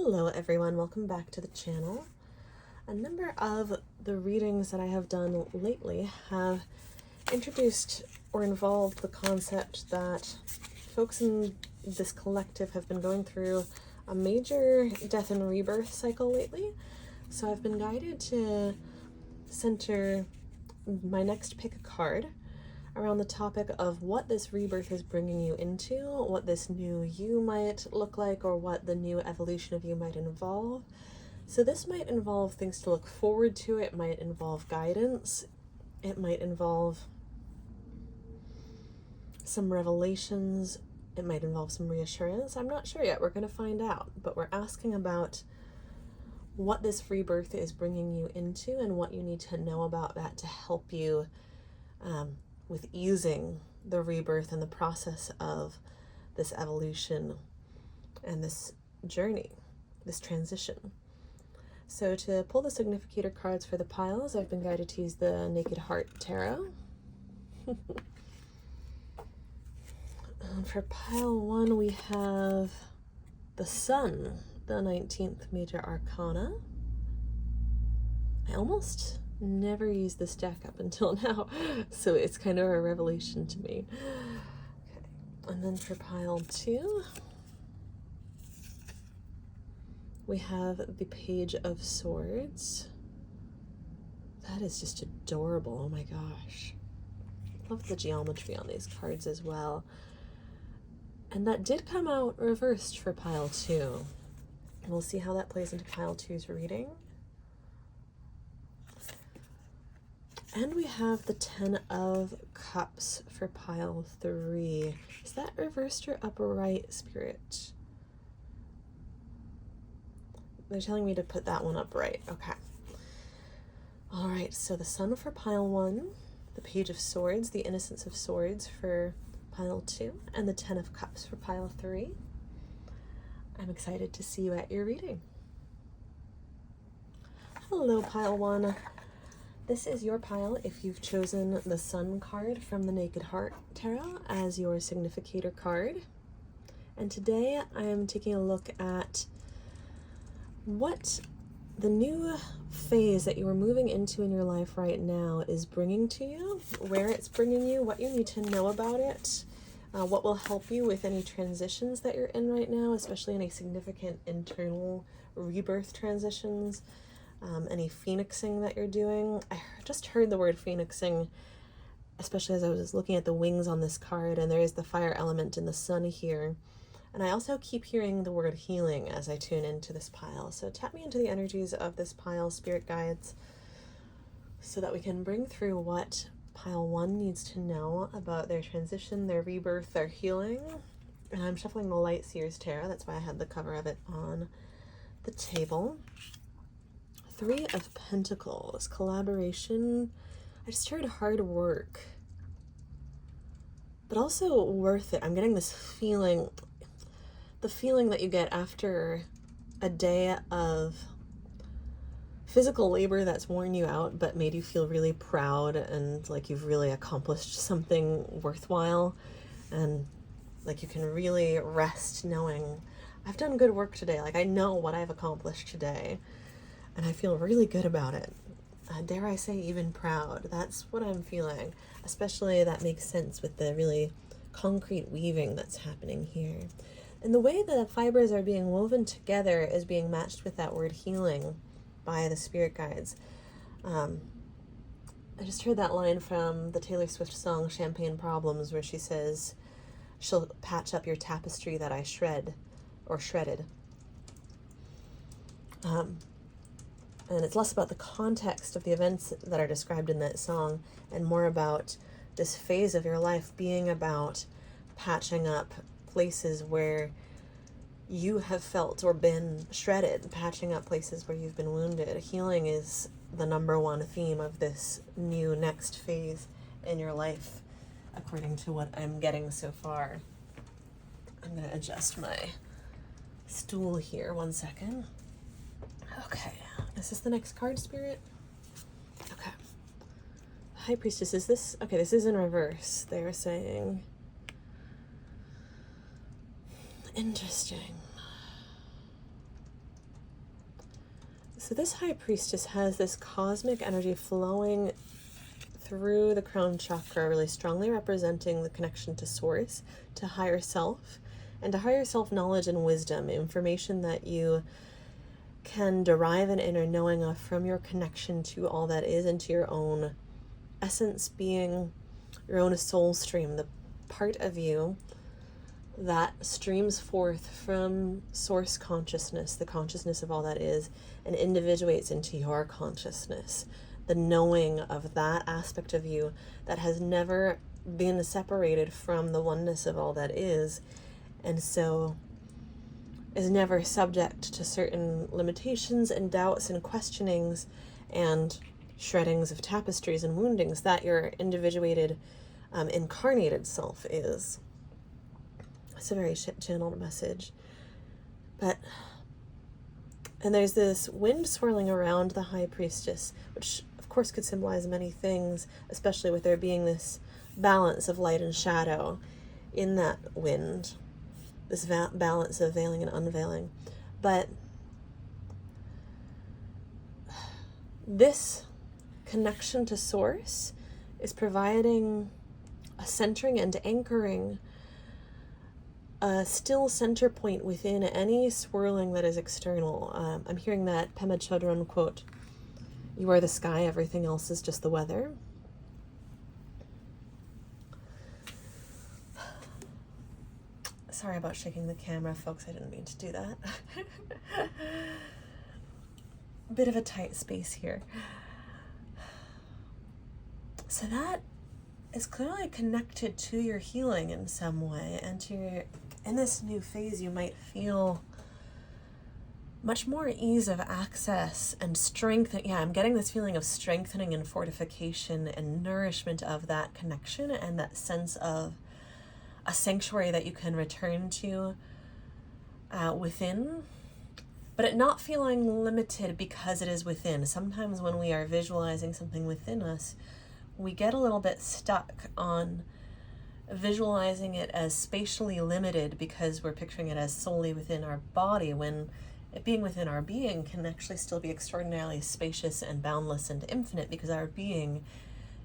Hello everyone, welcome back to the channel. A number of the readings that I have done lately have introduced or involved the concept that folks in this collective have been going through a major death and rebirth cycle lately. So I've been guided to center my next pick a card around the topic of what this rebirth is bringing you into, what this new you might look like, or what the new evolution of you might involve. So this might involve things to look forward to, it might involve guidance, it might involve some revelations, it might involve some reassurance. I'm not sure yet, we're going to find out, but we're asking about what this rebirth is bringing you into and what you need to know about that to help you with easing the rebirth and the process of this evolution and this journey, this transition. So to pull the significator cards for the piles, I've been guided to use the Naked Heart Tarot. And for pile 1, we have the Sun, the 19th Major Arcana. I almost never used this deck up until now, so it's kind of a revelation to me. Okay. And then for pile 2, we have the Page of Swords. That is just adorable. Oh my gosh. Love the geometry on these cards as well. And that did come out reversed for pile 2. And we'll see how that plays into pile 2's reading. And we have the 10 of Cups for pile 3. Is that reversed or upright, Spirit? They're telling me to put that one upright. Okay. All right, so the Sun for pile 1, the Page of Swords, the Innocence of Swords for pile 2, and the 10 of Cups for pile 3. I'm excited to see you at your reading. Hello, pile 1. This is your pile if you've chosen the Sun card from the Naked Heart Tarot as your significator card. And today I am taking a look at what the new phase that you are moving into in your life right now is bringing to you, where it's bringing you, what you need to know about it, what will help you with any transitions that you're in right now, especially any significant internal rebirth transitions. Any phoenixing that you're doing. I just heard the word phoenixing, especially as I was looking at the wings on this card, and there is the fire element in the Sun here. And I also keep hearing the word healing as I tune into this pile. So tap me into the energies of this pile, spirit guides, so that we can bring through what pile 1 needs to know about their transition, their rebirth, their healing. And I'm shuffling the Light Seers Tarot. That's why I had the cover of it on the table. 3 of Pentacles, collaboration. I just heard hard work, but also worth it. I'm getting this feeling, the feeling that you get after a day of physical labor that's worn you out, but made you feel really proud and like you've really accomplished something worthwhile. And like you can really rest knowing I've done good work today. Like I know what I've accomplished today. And I feel really good about it. Dare I say even proud. That's what I'm feeling. Especially that makes sense with the really concrete weaving that's happening here. And the way the fibers are being woven together is being matched with that word healing by the spirit guides. I just heard that line from the Taylor Swift song Champagne Problems, where she says, she'll patch up your tapestry that I shredded. And it's less about the context of the events that are described in that song and more about this phase of your life being about patching up places where you have felt or been shredded, patching up places where you've been wounded. Healing is the #1 theme of this new next phase in your life, according to what I'm getting so far. I'm going to adjust my stool here 1 second. Okay. Is this the next card, Spirit? Okay. High Priestess, is this... Okay, this is in reverse. They were saying... Interesting. So this high priestess has this cosmic energy flowing through the crown chakra, really strongly representing the connection to source, to higher self, and to higher self knowledge and wisdom, information that you can derive an inner knowing of from your connection to all that is, and to your own essence being, your own soul stream, the part of you that streams forth from source consciousness, the consciousness of all that is, and individuates into your consciousness, the knowing of that aspect of you that has never been separated from the oneness of all that is, and so is never subject to certain limitations and doubts and questionings and shreddings of tapestries and woundings that your individuated, incarnated self is. It's a very channeled message. And there's this wind swirling around the high priestess, which of course could symbolize many things, especially with there being this balance of light and shadow in that wind, this balance of veiling and unveiling. But this connection to source is providing a centering and anchoring, a still center point within any swirling that is external. I'm hearing that Pema Chodron quote, "You are the sky, everything else is just the weather." Sorry about shaking the camera, folks. I didn't mean to do that. Bit of a tight space here. So that is clearly connected to your healing in some way, and to your, in this new phase, you might feel much more ease of access and strength. Yeah, I'm getting this feeling of strengthening and fortification and nourishment of that connection, and that sense of a sanctuary that you can return to within, but it not feeling limited because it is within. Sometimes when we are visualizing something within us, we get a little bit stuck on visualizing it as spatially limited because we're picturing it as solely within our body, when it being within our being can actually still be extraordinarily spacious and boundless and infinite, because our being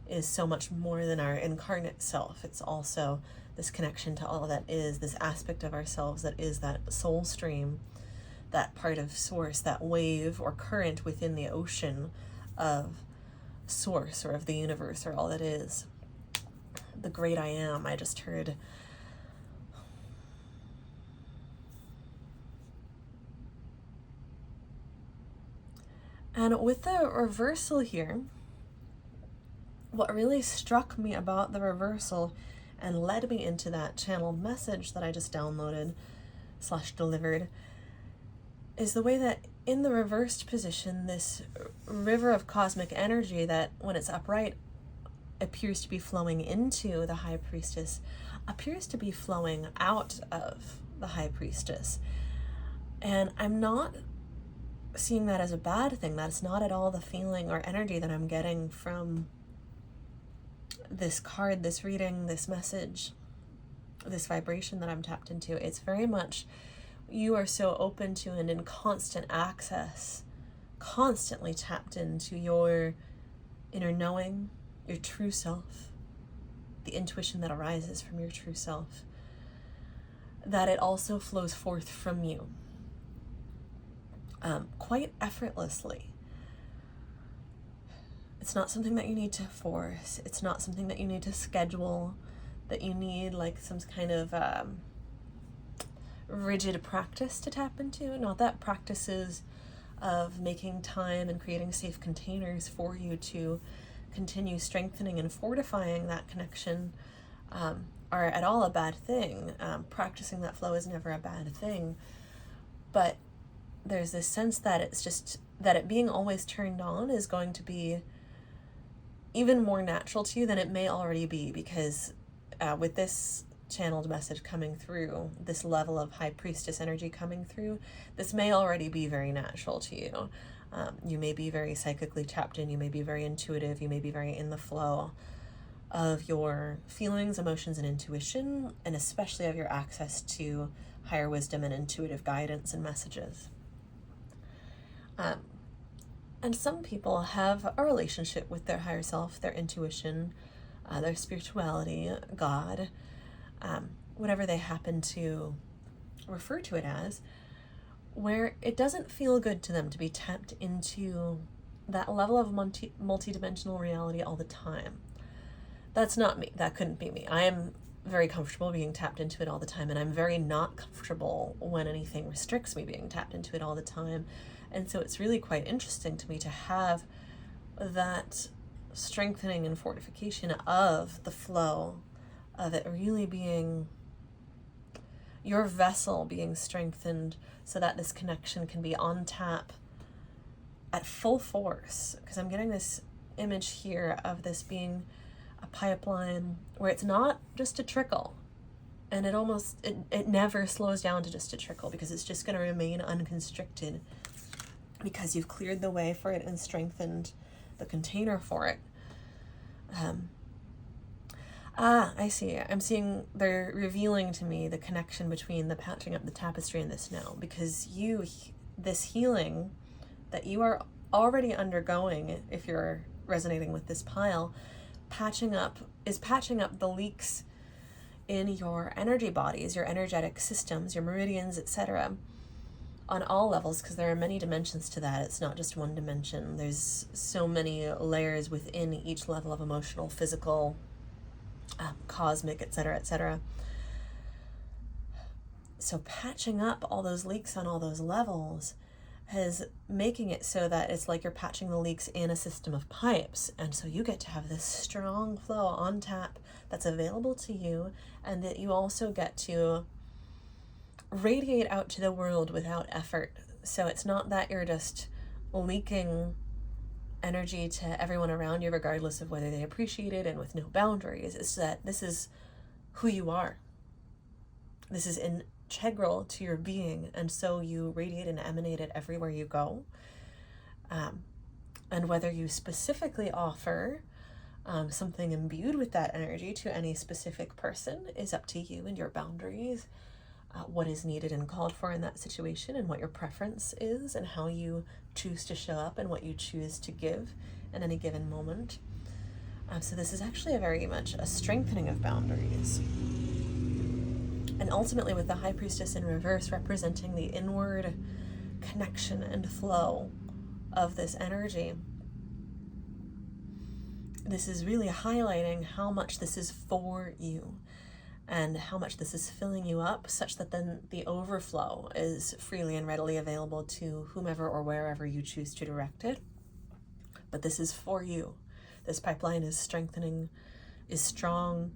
is so much more than our incarnate self. It's also this connection to all that is, this aspect of ourselves that is that soul stream, that part of source, that wave or current within the ocean of source, or of the universe, or all that is. The great I am, I just heard. And with the reversal here, what really struck me about the reversal and led me into that channeled message that I just downloaded / delivered is the way that in the reversed position, this river of cosmic energy that when it's upright appears to be flowing into the high priestess, appears to be flowing out of the high priestess. And I'm not seeing that as a bad thing. That's not at all the feeling or energy that I'm getting from this card, this reading, this message, this vibration that I'm tapped into. It's very much, you are so open to and in constant access, constantly tapped into your inner knowing, your true self, the intuition that arises from your true self, that it also flows forth from you quite effortlessly. It's not something that you need to force. It's not something that you need to schedule, that you need like some kind of rigid practice to tap into. Not that practices of making time and creating safe containers for you to continue strengthening and fortifying that connection are at all a bad thing. Practicing that flow is never a bad thing, but there's this sense that it's just that it being always turned on is going to be even more natural to you than it may already be, because with this channeled message coming through, this level of high priestess energy coming through, this may already be very natural to you. You may be very psychically tapped in, you may be very intuitive, you may be very in the flow of your feelings, emotions, and intuition, and especially of your access to higher wisdom and intuitive guidance and messages. And some people have a relationship with their higher self, their intuition, their spirituality, God, whatever they happen to refer to it as, where it doesn't feel good to them to be tapped into that level of multidimensional reality all the time. That's not me. That couldn't be me. I am very comfortable being tapped into it all the time, and I'm very not comfortable when anything restricts me being tapped into it all the time. And so it's really quite interesting to me to have that strengthening and fortification of the flow, of it really being your vessel being strengthened so that this connection can be on tap at full force. Because I'm getting this image here of this being a pipeline where it's not just a trickle, and it never slows down to just a trickle, because it's just going to remain unconstricted because you've cleared the way for it and strengthened the container for it. I see. I'm seeing they're revealing to me the connection between the patching up the tapestry and this now, because this healing that you are already undergoing, if you're resonating with this pile, patching up the leaks in your energy bodies, your energetic systems, your meridians, etc., on all levels, because there are many dimensions to that. It's not just one dimension. There's so many layers within each level of emotional, physical, cosmic, etc., etc. So patching up all those leaks on all those levels is making it so that it's like you're patching the leaks in a system of pipes. And so you get to have this strong flow on tap that's available to you, and that you also get to radiate out to the world without effort. So it's not that you're just leaking energy to everyone around you, regardless of whether they appreciate it, and with no boundaries. It's that this is who you are. This is integral to your being, and so you radiate and emanate it everywhere you go. And whether you specifically offer something imbued with that energy to any specific person is up to you and your boundaries, what is needed and called for in that situation, and what your preference is, and how you choose to show up, and what you choose to give in any given moment. So this is actually very much a strengthening of boundaries. And ultimately, with the High Priestess in reverse representing the inward connection and flow of this energy, this is really highlighting how much this is for you, and how much this is filling you up, such that then the overflow is freely and readily available to whomever or wherever you choose to direct it. But this is for you. This pipeline is strengthening, is strong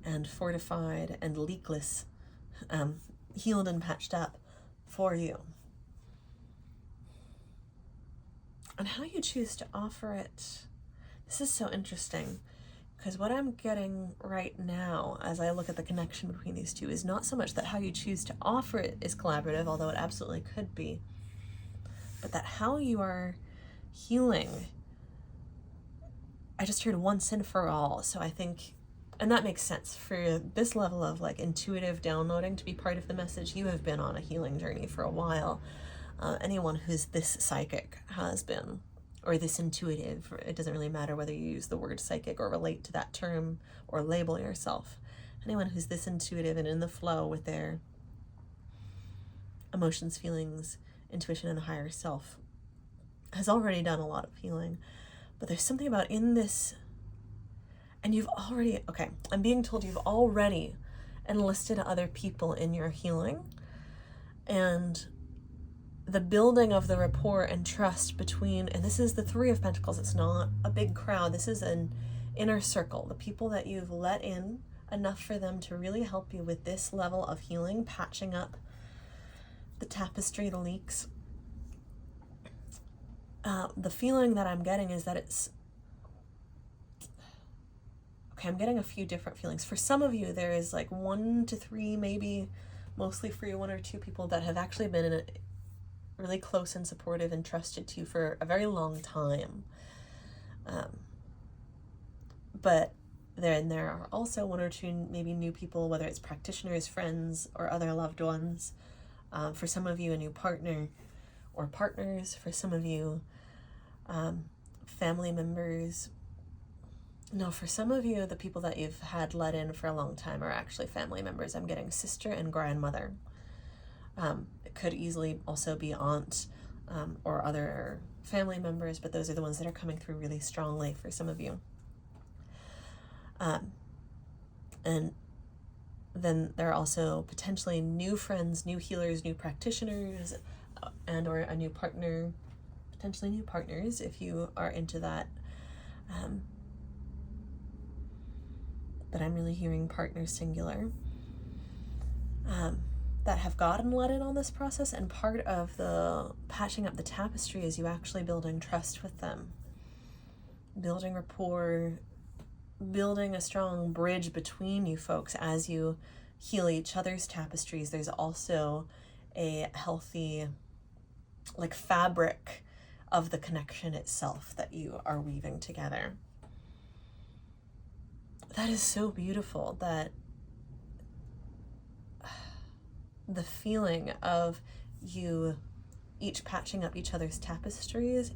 and fortified and leakless, healed and patched up for you. And how you choose to offer it, this is so interesting. Because what I'm getting right now, as I look at the connection between these two, is not so much that how you choose to offer it is collaborative, although it absolutely could be, but that how you are healing. I just heard once and for all, so I think, and that makes sense for this level of like intuitive downloading to be part of the message. You have been on a healing journey for a while. Anyone who's this psychic has been, or this intuitive. It doesn't really matter whether you use the word psychic or relate to that term or label yourself. Anyone who's this intuitive and in the flow with their emotions, feelings, intuition, and higher self has already done a lot of healing. But there's something about in this, and I'm being told you've already enlisted other people in your healing, and the building of the rapport and trust between, and this is the Three of Pentacles, it's not a big crowd, this is an inner circle, the people that you've let in enough for them to really help you with this level of healing, patching up the tapestry, the leaks. The feeling that I'm getting is that I'm getting a few different feelings. For some of you, there is like 1 to 3, maybe mostly for you, 1 or 2 people that have actually been in a really close and supportive and trusted to you for a very long time. But there are also 1 or 2 maybe new people, whether it's practitioners, friends, or other loved ones. For some of you, a new partner or partners. For some of you, family members. No, for some of you, the people that you've had let in for a long time are actually family members. I'm getting sister and grandmother. It could easily also be aunt or other family members, but those are the ones that are coming through really strongly for some of you. And then there are also potentially new friends, new healers, new practitioners, and or a new partner, potentially new partners if you are into that. But I'm really hearing partners singular that have gotten let in on this process, and part of the patching up the tapestry is you actually building trust with them, building rapport, building a strong bridge between you folks as you heal each other's tapestries. There's also a healthy like fabric of the connection itself that you are weaving together. That is so beautiful, that the feeling of you each patching up each other's tapestries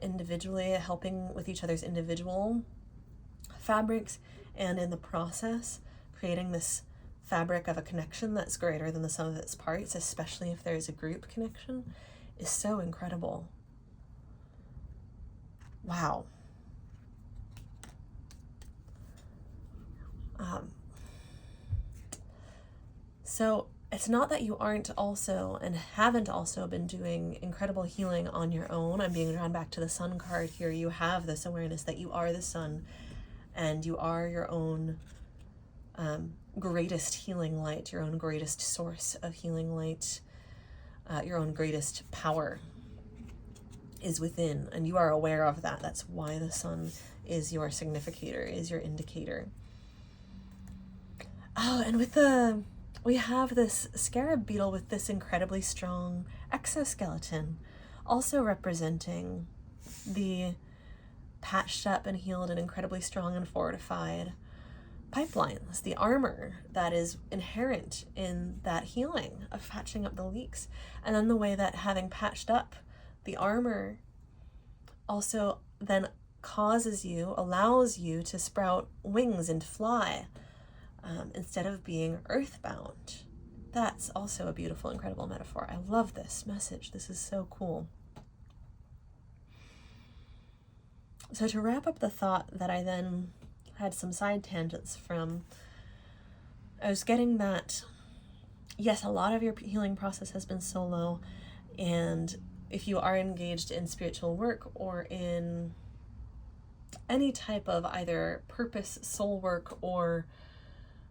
individually, helping with each other's individual fabrics, and in the process creating this fabric of a connection that's greater than the sum of its parts, especially if there's a group connection, is so incredible. Wow. So it's not that you aren't also and haven't also been doing incredible healing on your own. I'm being drawn back to the sun card here. You have this awareness that you are the sun and you are your own greatest healing light, your own greatest source of healing light, your own greatest power is within, and you are aware of that. That's why the sun is your significator, is your indicator. Oh, and with we have this scarab beetle with this incredibly strong exoskeleton, also representing the patched up and healed and incredibly strong and fortified pipelines, the armor that is inherent in that healing of patching up the leaks. And then the way that having patched up the armor also then allows you to sprout wings and fly instead of being earthbound. That's also a beautiful, incredible metaphor. I love this message. This is so cool. So to wrap up the thought that I then had some side tangents from, I was getting that, yes, a lot of your healing process has been solo, and if you are engaged in spiritual work or in any type of either purpose, soul work, or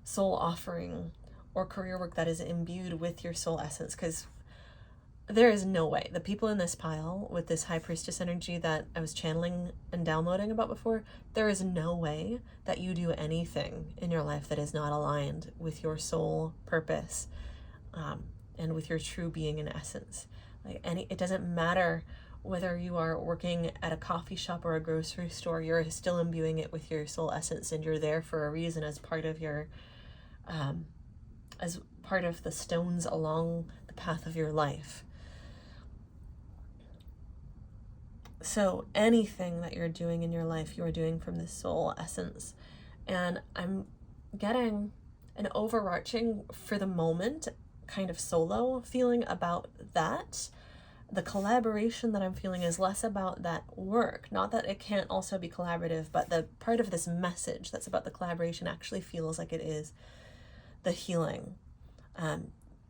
soul offering, or career work that is imbued with your soul essence, because there is no way, the people in this pile with this high priestess energy that I was channeling and downloading about before, there is no way that you do anything in your life that is not aligned with your soul purpose and with your true being and essence. It doesn't matter whether you are working at a coffee shop or a grocery store, you're still imbuing it with your soul essence, and you're there for a reason as part of your as part of the stones along the path of your life. So anything that you're doing in your life, you're doing from this soul essence. And I'm getting an overarching, for the moment, kind of solo feeling about that. The collaboration that I'm feeling is less about that work. Not that it can't also be collaborative, but the part of this message that's about the collaboration actually feels like it is the healing.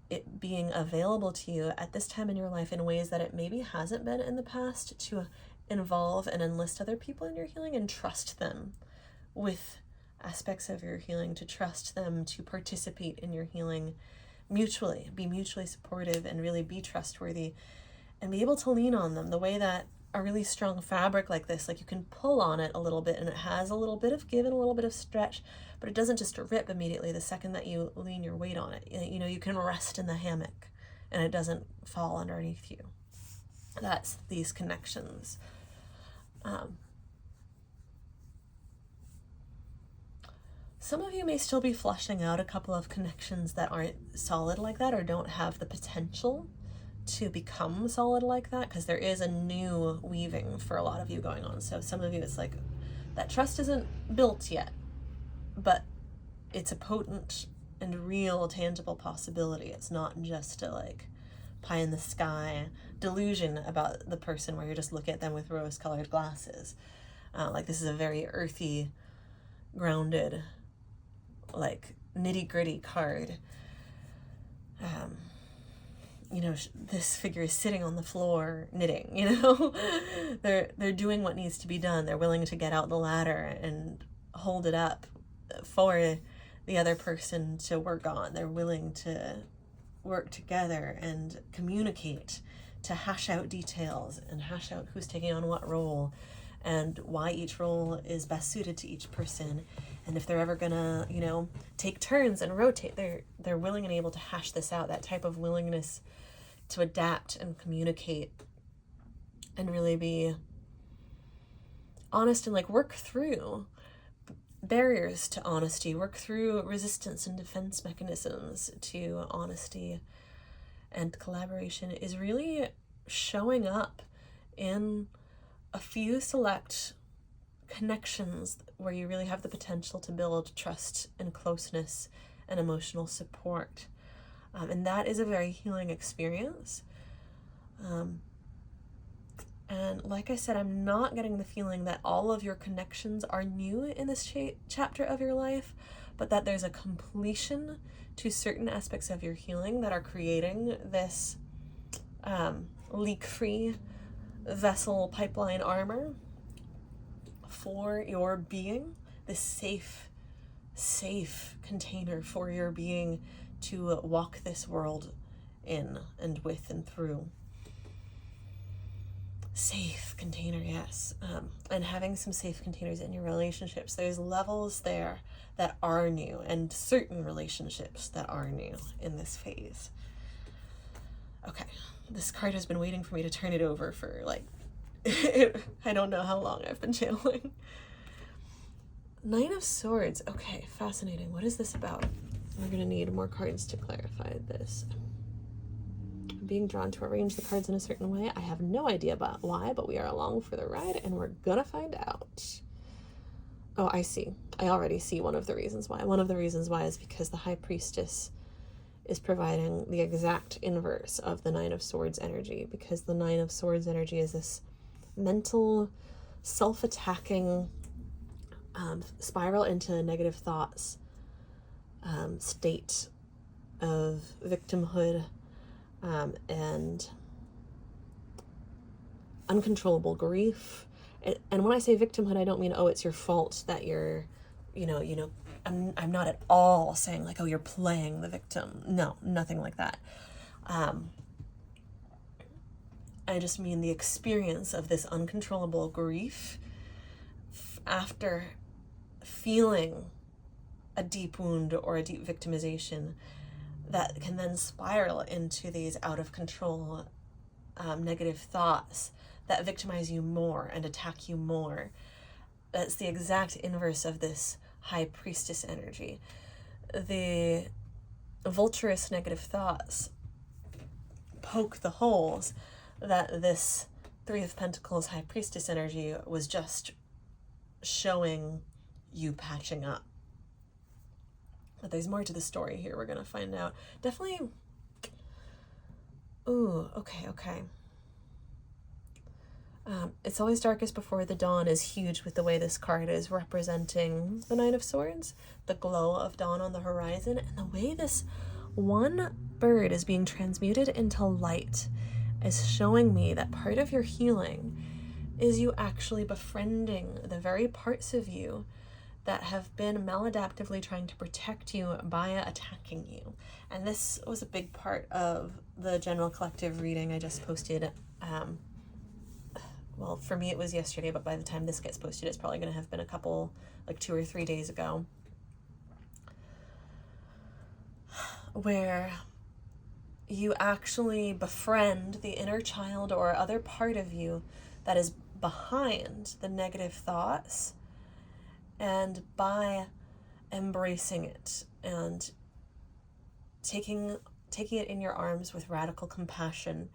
It being available to you at this time in your life in ways that it maybe hasn't been in the past, to involve and enlist other people in your healing and trust them with aspects of your healing, to trust them to participate in your healing mutually, be mutually supportive, and really be trustworthy and be able to lean on them the way that a really strong fabric like this, like you can pull on it a little bit and it has a little bit of give and a little bit of stretch, but it doesn't just rip immediately the second that you lean your weight on it. You know, you can rest in the hammock and it doesn't fall underneath you. That's these connections. Some of you may still be flushing out a couple of connections that aren't solid like that or don't have the potential to become solid like that, because there is a new weaving for a lot of you going on. So some of you, it's like that trust isn't built yet, but it's a potent and real tangible possibility. It's not just a like pie in the sky delusion about the person where you're just looking at them with rose colored glasses. Like this is a very earthy, grounded, like nitty gritty card. You know, this figure is sitting on the floor knitting, you know. They're doing what needs to be done. They're willing to get out the ladder and hold it up for the other person to work on. They're willing to work together and communicate, to hash out details and hash out who's taking on what role and why each role is best suited to each person. And if they're ever gonna, you know, take turns and rotate, they're willing and able to hash this out. That type of willingness to adapt and communicate and really be honest and like work through barriers to honesty, work through resistance and defense mechanisms to honesty and collaboration, is really showing up in a few select connections where you really have the potential to build trust and closeness and emotional support. And that is a very healing experience. And like I said, I'm not getting the feeling that all of your connections are new in this chapter of your life, but that there's a completion to certain aspects of your healing that are creating this leak-free vessel pipeline armor for your being, this safe container for your being to walk this world in and with and through. Safe container, yes. And having some safe containers in your relationships. There's levels there that are new, and certain relationships that are new in this phase. Okay, this card has been waiting for me to turn it over for like, I don't know how long I've been channeling. Nine of Swords. Okay, fascinating. What is this about? We're gonna need more cards to clarify this. I'm being drawn to arrange the cards in a certain way. I have no idea about why, but we are along for the ride and we're gonna find out. Oh, I see. I already see one of the reasons why. One of the reasons why is because the High Priestess is providing the exact inverse of the Nine of Swords energy, because the Nine of Swords energy is this mental, self-attacking spiral into negative thoughts, state of victimhood, and uncontrollable grief. And when I say victimhood, I don't mean, oh, it's your fault that you're, I'm not at all saying like, oh, you're playing the victim. No, nothing like that. I just mean the experience of this uncontrollable grief after feeling a deep wound or a deep victimization that can then spiral into these out of control negative thoughts that victimize you more and attack you more. That's the exact inverse of this High Priestess energy. The vulturous negative thoughts poke the holes that this Three of Pentacles High Priestess energy was just showing you patching up. But there's more to the story here. We're gonna find out. Definitely. Ooh, okay. It's always darkest before the dawn is huge with the way this card is representing the Nine of Swords, the glow of dawn on the horizon, and the way this one bird is being transmuted into light is showing me that part of your healing is you actually befriending the very parts of you that have been maladaptively trying to protect you by attacking you. And this was a big part of the general collective reading I just posted. Well, for me it was yesterday, but by the time this gets posted, it's probably going to have been a couple, like 2 or 3 days ago, where you actually befriend the inner child or other part of you that is behind the negative thoughts, and by embracing it and taking taking it in your arms with radical compassion,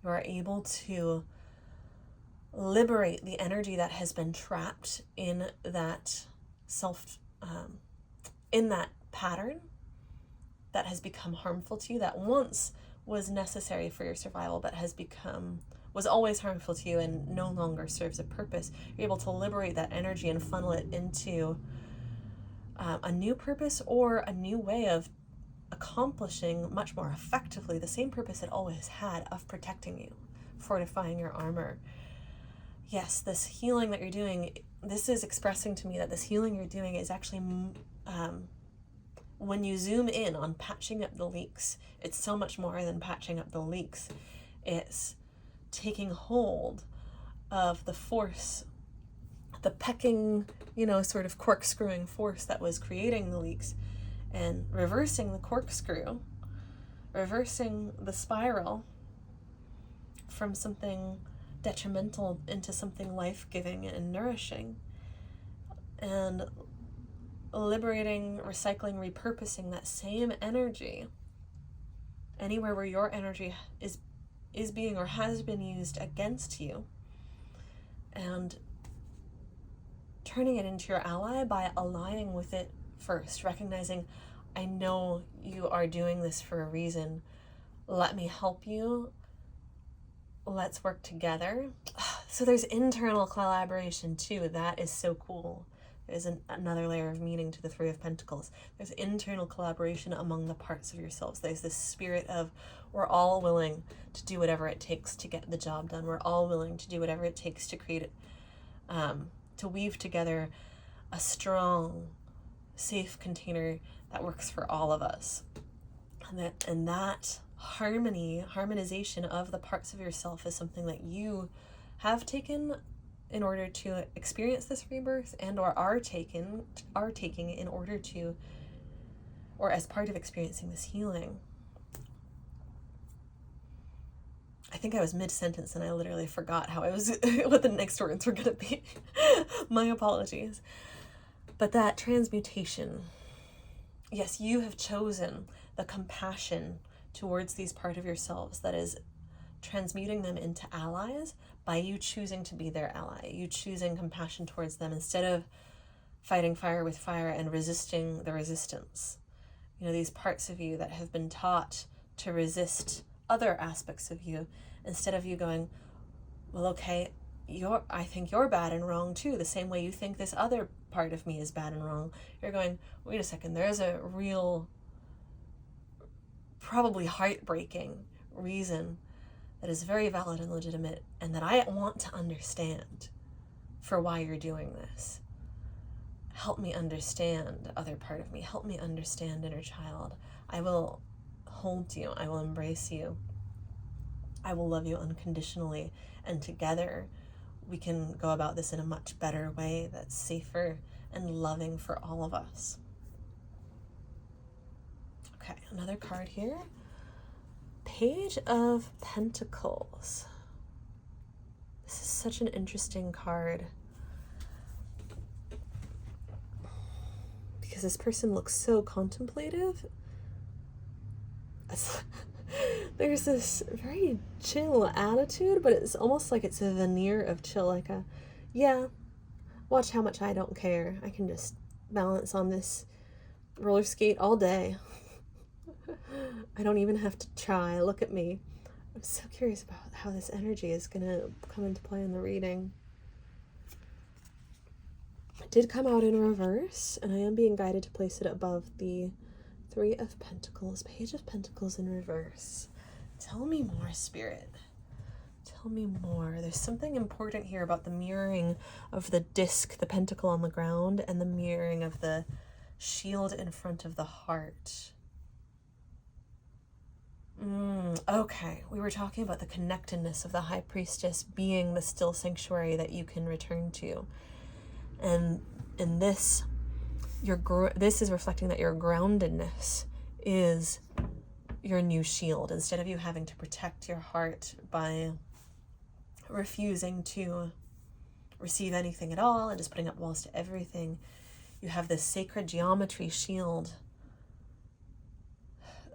you are able to liberate the energy that has been trapped in that in that pattern that has become harmful to you, that once was necessary for your survival, but was always harmful to you and no longer serves a purpose. You're able to liberate that energy and funnel it into a new purpose or a new way of accomplishing much more effectively the same purpose it always had of protecting you, fortifying your armor. Yes, this healing that you're doing, this is expressing to me that this healing you're doing is actually, when you zoom in on patching up the leaks, it's so much more than patching up the leaks. It's taking hold of the force, the pecking, sort of corkscrewing force that was creating the leaks, and reversing the corkscrew, reversing the spiral from something detrimental into something life-giving and nourishing, and liberating, recycling, repurposing that same energy anywhere where your energy is being or has been used against you, and turning it into your ally by aligning with it first, recognizing, I know you are doing this for a reason. Let me help you. Let's work together. So there's internal collaboration too. That is so cool. There's another layer of meaning to the Three of Pentacles. There's internal collaboration among the parts of yourselves. There's this spirit of, we're all willing to do whatever it takes to get the job done. We're all willing to do whatever it takes to create it, to weave together a strong, safe container that works for all of us. And that harmonization of the parts of yourself is something that you have taken in order to experience this rebirth, and or are taking in order to, or as part of experiencing this healing. I think I was mid-sentence and I literally forgot how I was what the next words were gonna be. My apologies. But that transmutation, yes, you have chosen the compassion towards these parts of yourselves that is transmuting them into allies by you choosing to be their ally, you choosing compassion towards them instead of fighting fire with fire and resisting the resistance. These parts of you that have been taught to resist other aspects of you, instead of you going, well, okay, I think you're bad and wrong too, the same way you think this other part of me is bad and wrong. You're going, wait a second, there's a real, probably heartbreaking reason that is very valid and legitimate, and that I want to understand for why you're doing this. Help me understand, other part of me. Help me understand, inner child. I will hold you. I will embrace you. I will love you unconditionally. And together, we can go about this in a much better way that's safer and loving for all of us. Okay, another card here. Page of Pentacles. This is such an interesting card because this person looks so contemplative. There's this very chill attitude, but it's almost like it's a veneer of chill, like a, yeah, watch how much I don't care. I can just balance on this roller skate all day. I don't even have to try. Look at me. I'm so curious about how this energy is going to come into play in the reading. It did come out in reverse, and I am being guided to place it above the Three of Pentacles, Page of Pentacles in reverse. Tell me more, Spirit. Tell me more. There's something important here about the mirroring of the disc, the pentacle on the ground, and the mirroring of the shield in front of the heart. Okay, we were talking about the connectedness of the High Priestess being the still sanctuary that you can return to. And in this, this is reflecting that your groundedness is your new shield. Instead of you having to protect your heart by refusing to receive anything at all and just putting up walls to everything, you have this sacred geometry shield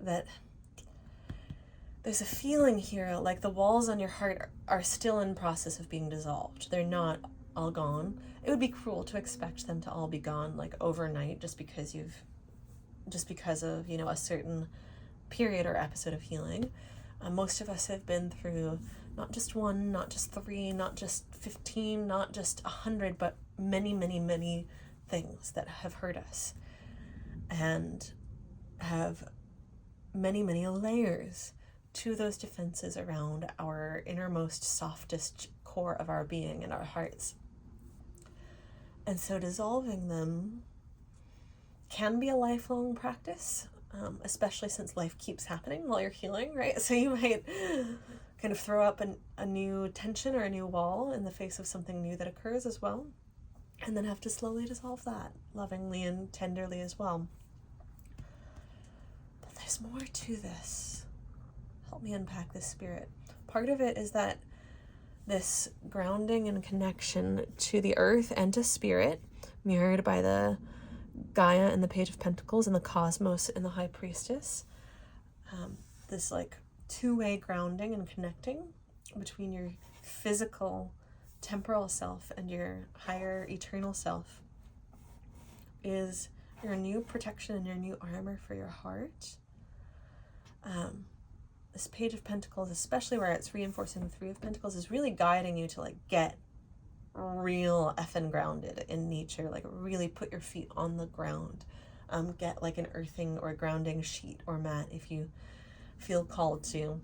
that there's a feeling here like the walls on your heart are still in process of being dissolved. They're not all gone. It would be cruel to expect them to all be gone like overnight just because of, you know, a certain period or episode of healing. Most of us have been through not just one, not just 3, not just 15, not just 100, but many, many, many things that have hurt us and have many, many layers to those defenses around our innermost, softest core of our being and our hearts. And so dissolving them can be a lifelong practice, especially since life keeps happening while you're healing, right? So you might kind of throw up a new tension or a new wall in the face of something new that occurs as well, and then have to slowly dissolve that, lovingly and tenderly as well. But there's more to this. Help me unpack this, Spirit. Part of it is that this grounding and connection to the earth and to spirit, mirrored by the Gaia and the Page of Pentacles and the cosmos and the High Priestess, this like two-way grounding and connecting between your physical temporal self and your higher eternal self is your new protection and your new armor for your heart. This Page of Pentacles, especially where it's reinforcing the Three of Pentacles, is really guiding you to like get real effing grounded in nature, like really put your feet on the ground. Get like an earthing or grounding sheet or mat if you feel called to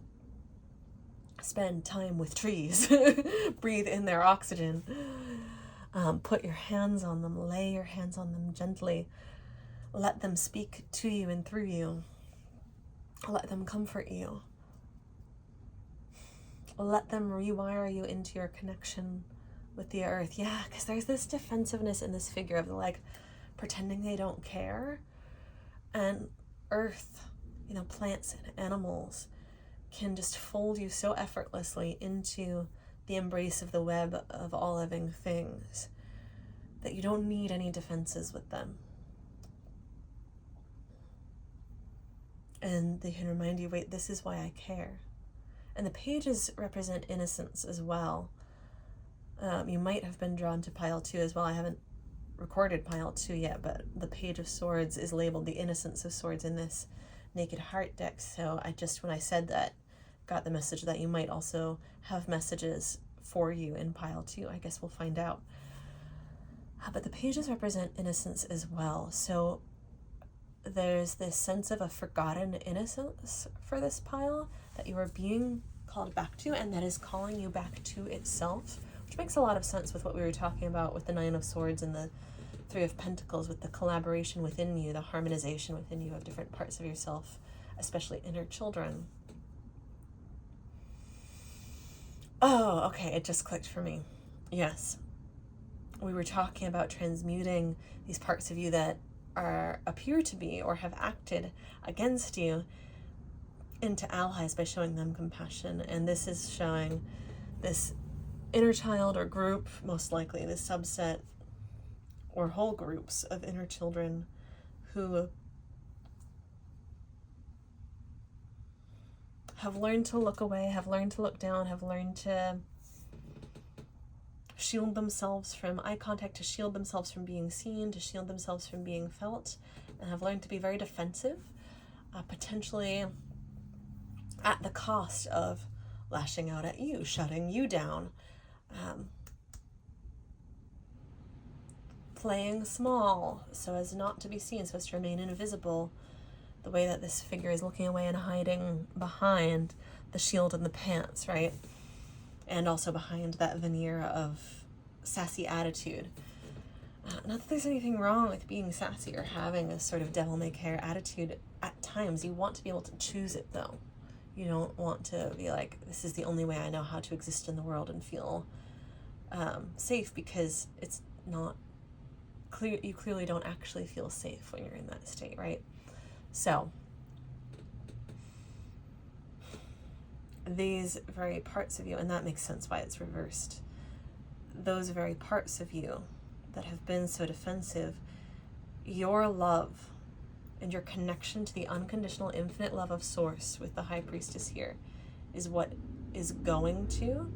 spend time with trees. Breathe in their oxygen. Put your hands on them, lay your hands on them gently. Let them speak to you and through you. Let them comfort you. Let them rewire you into your connection with the earth. Yeah, because there's this defensiveness in this figure of like pretending they don't care. And earth, you know, plants and animals can just fold you so effortlessly into the embrace of the web of all living things that you don't need any defenses with them. And they can remind you, wait, this is why I care. And the pages represent innocence as well. You might have been drawn to pile 2 as well. I haven't recorded pile 2 yet, but the Page of Swords is labeled the Innocence of Swords in this Naked Heart deck. So I just, when I said that, got the message that you might also have messages for you in pile 2. I guess we'll find out. But the pages represent innocence as well. So there's this sense of a forgotten innocence for this pile that you are being called back to, and that is calling you back to itself, which makes a lot of sense with what we were talking about with the Nine of Swords and the Three of Pentacles, with the collaboration within you, the harmonization within you of different parts of yourself, especially inner children. Oh, okay, it just clicked for me. Yes. We were talking about transmuting these parts of you that appear to be or have acted against you into allies by showing them compassion. And this is showing this inner child or group, most likely this subset or whole groups of inner children who have learned to look away, have learned to look down, have learned to shield themselves from eye contact, to shield themselves from being seen, to shield themselves from being felt, and have learned to be very defensive, potentially at the cost of lashing out at you, shutting you down, playing small so as not to be seen, so as to remain invisible, the way that this figure is looking away and hiding behind the shield and the pants, right? And also behind that veneer of sassy attitude. Not that there's anything wrong with being sassy or having a sort of devil-may-care attitude at times. You want to be able to choose it, though. You don't want to be like, this is the only way I know how to exist in the world and feel safe, because it's not clear. You clearly don't actually feel safe when you're in that state, right? So these very parts of you, and that makes sense why it's reversed, those very parts of you that have been so defensive, your love and your connection to the unconditional infinite love of Source with the High Priestess here is what is going to.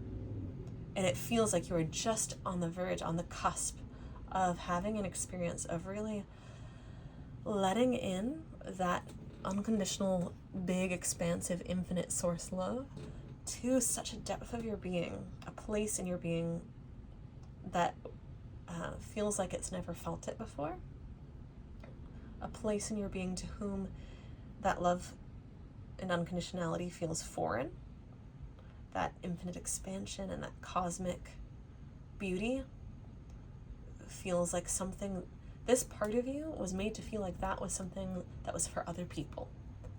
And it feels like you are just on the verge, on the cusp of having an experience of really letting in that unconditional, big, expansive, infinite source love to such a depth of your being, a place in your being that feels like it's never felt it before, a place in your being to whom that love and unconditionality feels foreign, that infinite expansion and that cosmic beauty feels like something. This part of you was made to feel like that was something that was for other people,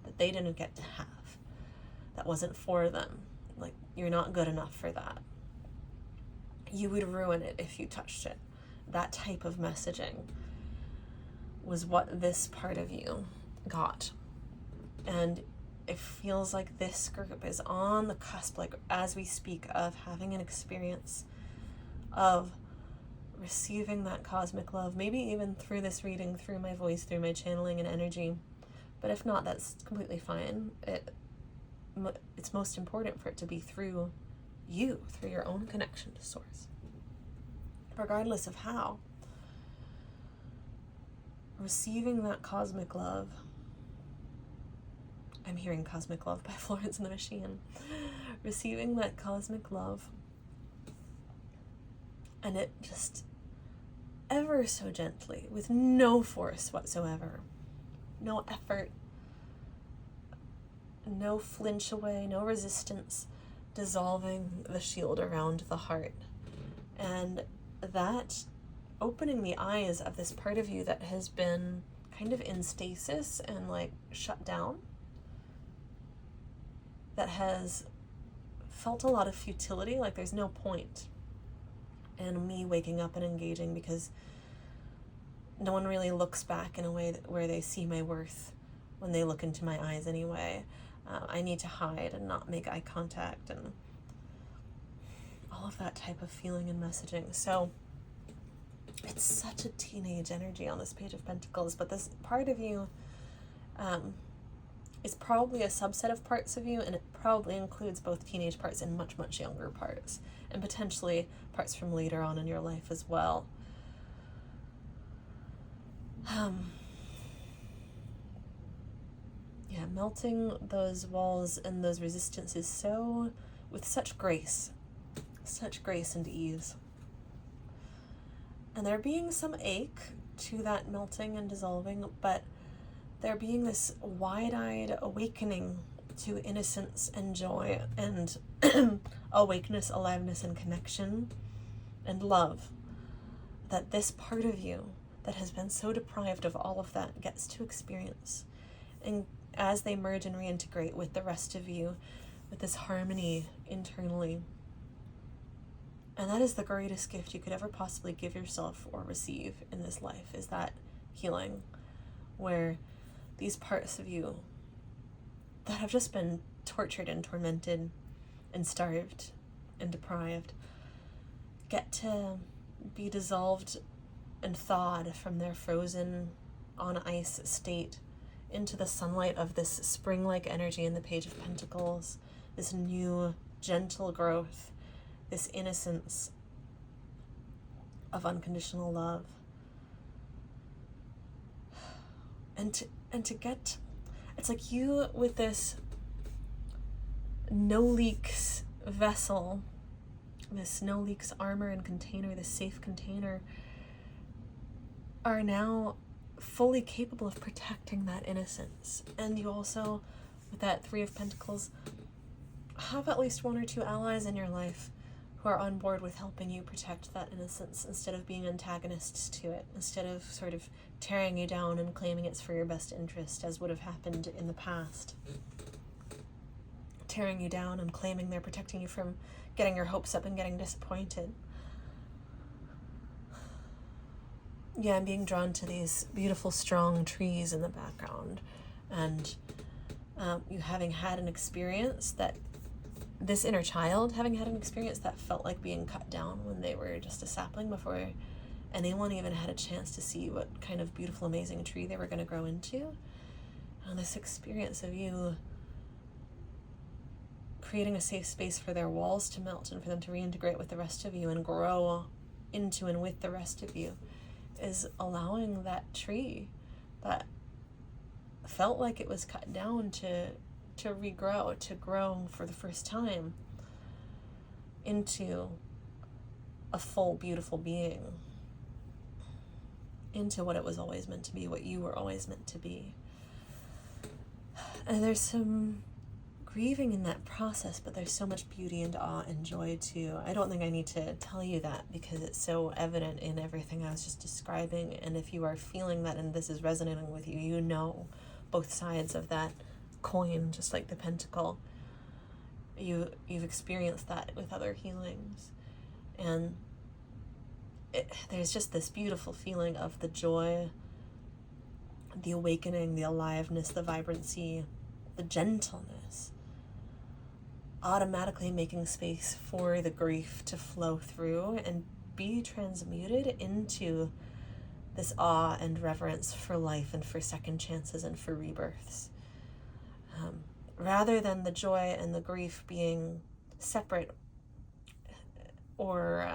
that they didn't get to have, that wasn't for them. Like, you're not good enough for that. You would ruin it if you touched it. That type of messaging was what this part of you got. And it feels like this group is on the cusp, like as we speak, of having an experience of receiving that cosmic love, maybe even through this reading, through my voice, through my channeling and energy. But if not, that's completely fine. It's most important for it to be through you, through your own connection to source. Regardless of how. Receiving that cosmic love. I'm hearing Cosmic Love by Florence and the Machine. Receiving that cosmic love. And it just ever so gently, with no force whatsoever, no effort, no flinch away, no resistance, dissolving the shield around the heart. And that opening the eyes of this part of you that has been kind of in stasis and like shut down, that has felt a lot of futility, like there's no point in me waking up and engaging because no one really looks back in a way where they see my worth when they look into my eyes anyway. I need to hide and not make eye contact and all of that type of feeling and messaging. So it's such a teenage energy on this Page of Pentacles, but this part of you is probably a subset of parts of you, and it probably includes both teenage parts and much, much younger parts, and potentially parts from later on in your life as well. Yeah, melting those walls and those resistances with such grace and ease. And there being some ache to that melting and dissolving, but there being this wide-eyed awakening to innocence and joy and awakeness, aliveness, and connection and love, that this part of you that has been so deprived of all of that gets to experience. And as they merge and reintegrate with the rest of you, with this harmony internally. And that is the greatest gift you could ever possibly give yourself or receive in this life, is that healing, where these parts of you that have just been tortured and tormented and starved and deprived get to be dissolved and thawed from their frozen on ice state into the sunlight of this spring-like energy in the Page of Pentacles, this new gentle growth, this innocence of unconditional love. And to get, it's like you with this no leaks vessel, this no leaks armor and container, this safe container, are now fully capable of protecting that innocence. And you also, with that Three of Pentacles, have at least one or two allies in your life who are on board with helping you protect that innocence instead of being antagonists to it, instead of sort of tearing you down and claiming it's for your best interest, as would have happened in the past. Tearing you down and claiming they're protecting you from getting your hopes up and getting disappointed. Yeah, I'm being drawn to these beautiful, strong trees in the background, and you having had an experience that, this inner child having had an experience that felt like being cut down when they were just a sapling before anyone even had a chance to see what kind of beautiful, amazing tree they were going to grow into. And this experience of you creating a safe space for their walls to melt and for them to reintegrate with the rest of you and grow into and with the rest of you, is allowing that tree that felt like it was cut down to regrow, to grow for the first time into a full, beautiful being, into what it was always meant to be, what you were always meant to be. And there's some grieving in that process, but there's so much beauty and awe and joy too. I don't think I need to tell you that because it's so evident in everything I was just describing. And if you are feeling that and this is resonating with you, you know both sides of that coin, just like the pentacle. You've experienced that with other healings. And there's just this beautiful feeling of the joy, the awakening, the aliveness, the vibrancy, the gentleness, automatically making space for the grief to flow through and be transmuted into this awe and reverence for life and for second chances and for rebirths. Rather than the joy and the grief being separate or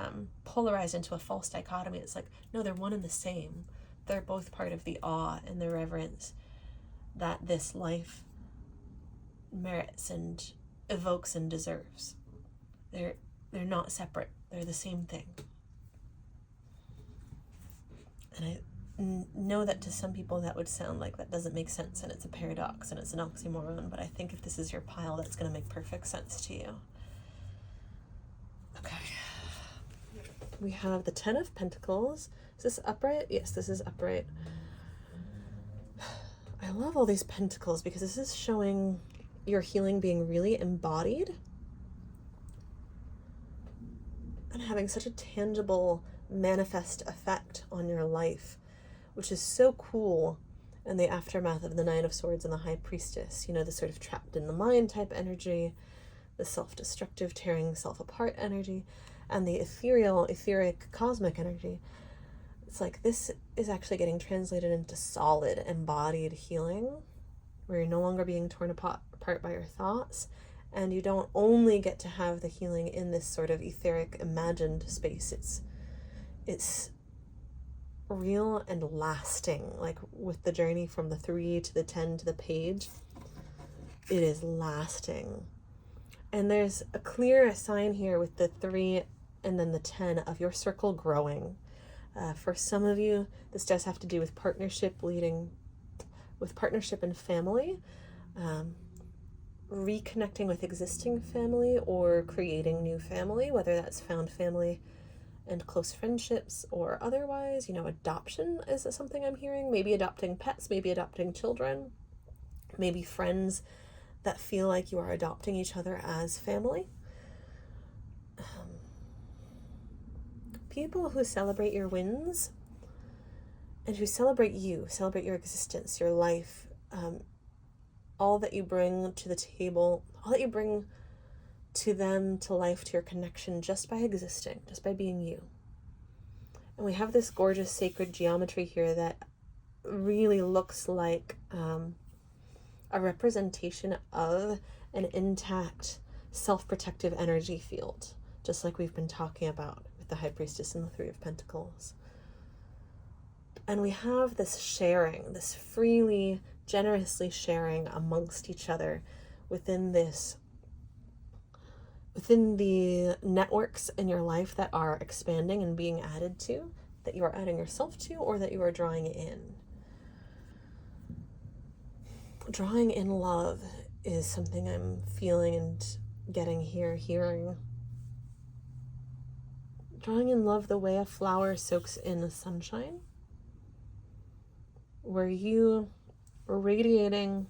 polarized into a false dichotomy, it's like, no, they're one and the same. They're both part of the awe and the reverence that this life merits and evokes and deserves. They're not separate. They're the same thing. And I know that to some people that would sound like that doesn't make sense and it's a paradox and it's an oxymoron, but I think if this is your pile, that's going to make perfect sense to you. Okay. We have the 10 of Pentacles. Is this upright? Yes, this is upright. I love all these pentacles because this is showing your healing being really embodied and having such a tangible, manifest effect on your life, which is so cool in the aftermath of the 9 of Swords and the High Priestess. You know, the sort of trapped in the mind type energy, the self-destructive, tearing self apart energy, and the ethereal, etheric, cosmic energy. It's like this is actually getting translated into solid, embodied healing, where you're no longer being torn apart by your thoughts, and you don't only get to have the healing in this sort of etheric, imagined space. It's real and lasting, like with the journey from the 3 to the 10 to the page. It is lasting. And there's a clear sign here with the 3 and then the 10 of your circle growing. For some of you, this does have to do with partnership, leading with partnership and family, reconnecting with existing family or creating new family, whether that's found family and close friendships or otherwise. You know, adoption is something I'm hearing. Maybe adopting pets, maybe adopting children, maybe friends that feel like you are adopting each other as family. People who celebrate your wins and who celebrate you, celebrate your existence, your life, all that you bring to the table, all that you bring to them, to life, to your connection, just by existing, just by being you. And we have this gorgeous sacred geometry here that really looks like a representation of an intact, self-protective energy field, just like we've been talking about with the High Priestess and the 3 of Pentacles. And we have this sharing, this freely, generously sharing amongst each other within the networks in your life that are expanding and being added to, that you are adding yourself to, or that you are drawing in. Drawing in love is something I'm feeling and getting here, hearing. Drawing in love the way a flower soaks in the sunshine, where you are radiating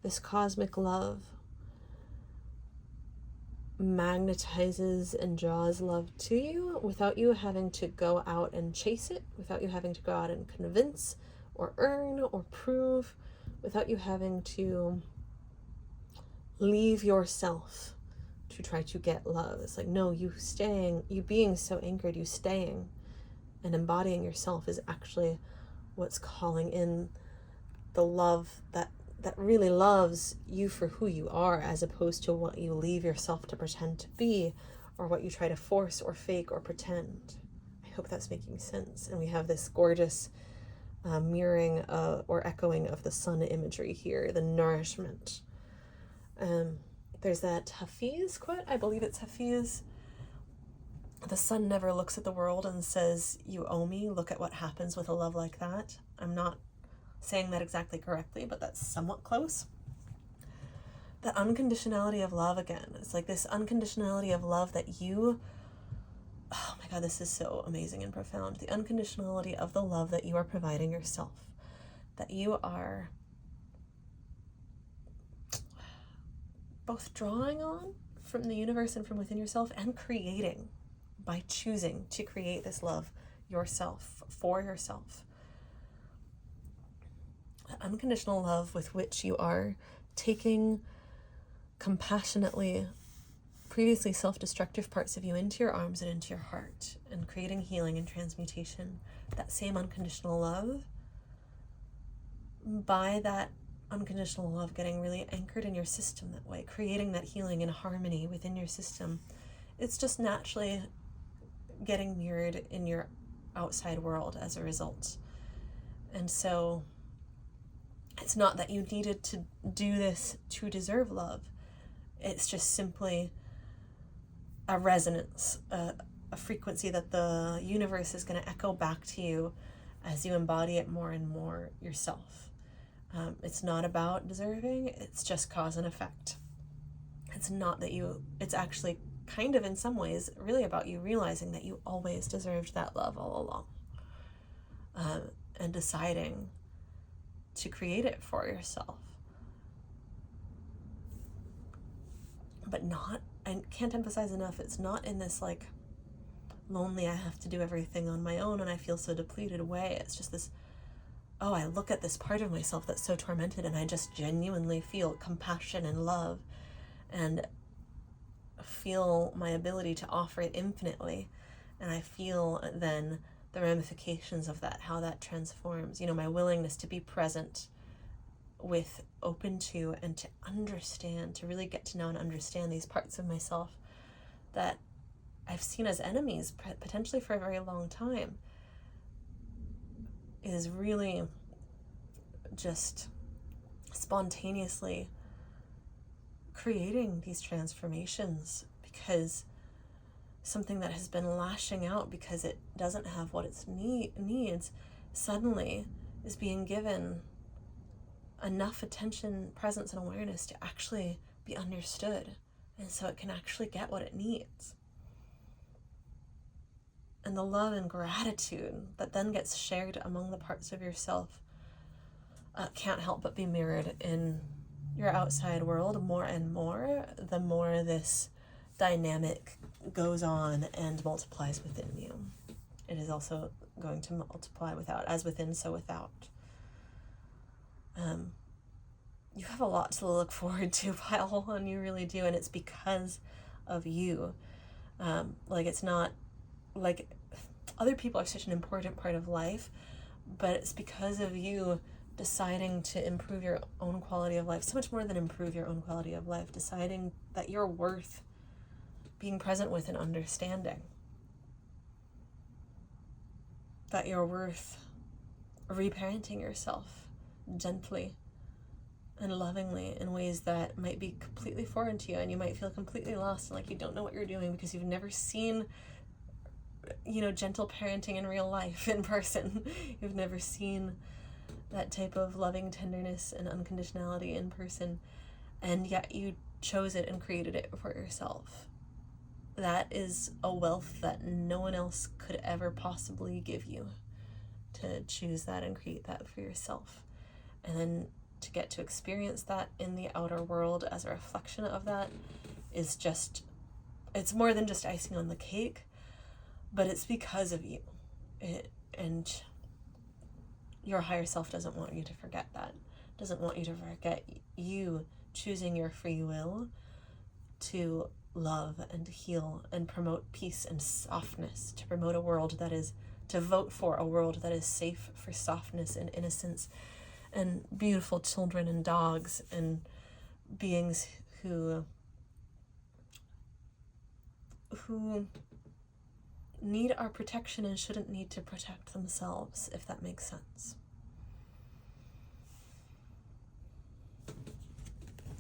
this cosmic love, magnetizes and draws love to you without you having to go out and chase it, without you having to go out and convince or earn or prove, without you having to leave yourself to try to get love. It's like, no, you staying, you being so anchored, you staying and embodying yourself is actually what's calling in the love that that really loves you for who you are, as opposed to what you leave yourself to pretend to be, or what you try to force or fake or pretend. I hope that's making sense. And we have this gorgeous mirroring or echoing of the sun imagery here, the nourishment. There's that Hafiz quote, I believe it's Hafiz. The sun never looks at the world and says, you owe me, look at what happens with a love like that. I'm not saying that exactly correctly, but that's somewhat close. The unconditionality of love again. It's like this unconditionality of love that you, oh my God, this is so amazing and profound. The unconditionality of the love that you are providing yourself, that you are both drawing on from the universe and from within yourself, and creating by choosing to create this love yourself, for yourself. The unconditional love with which you are taking compassionately previously self-destructive parts of you into your arms and into your heart, and creating healing and transmutation. That same unconditional love, by that unconditional love getting really anchored in your system that way, creating that healing and harmony within your system, it's just naturally getting mirrored in your outside world as a result. And so it's not that you needed to do this to deserve love. It's just simply a resonance, a frequency that the universe is going to echo back to you as you embody it more and more yourself. It's not about deserving, it's just cause and effect. It's not that it's actually kind of in some ways really about you realizing that you always deserved that love all along, and deciding to create it for yourself. But not, I can't emphasize enough, it's not in this like lonely, I have to do everything on my own and I feel so depleted way. It's just this, oh, I look at this part of myself that's so tormented and I just genuinely feel compassion and love and feel my ability to offer it infinitely. And I feel then the ramifications of that, how that transforms, my willingness to be present with, open to, and to understand, to really get to know and understand these parts of myself that I've seen as enemies potentially for a very long time, is really just spontaneously creating these transformations, because something that has been lashing out because it doesn't have what it needs suddenly is being given enough attention, presence, and awareness to actually be understood, and so it can actually get what it needs. And the love and gratitude that then gets shared among the parts of yourself can't help but be mirrored in your outside world more and more, the more this dynamic goes on and multiplies within you. It is also going to multiply without, as within, so without. You have a lot to look forward to, Pile One, you really do, and it's because of you. It's not like other people are such an important part of life, but it's because of you deciding to improve your own quality of life, so much more than improve your own quality of life, deciding that you're worth being present with and understanding, that you're worth reparenting yourself gently and lovingly in ways that might be completely foreign to you, and you might feel completely lost and like you don't know what you're doing because you've never seen gentle parenting in real life in person. You've never seen that type of loving tenderness and unconditionality in person, and yet you chose it and created it for yourself. That is a wealth that no one else could ever possibly give you, to choose that and create that for yourself. And then to get to experience that in the outer world as a reflection of that is just, it's more than just icing on the cake, but it's because of you. And your higher self doesn't want you to forget that, doesn't want you to forget you choosing your free will to love and heal and promote peace and softness, to promote a world that is, to vote for a world that is safe for softness and innocence and beautiful children and dogs and beings who need our protection and shouldn't need to protect themselves, if that makes sense.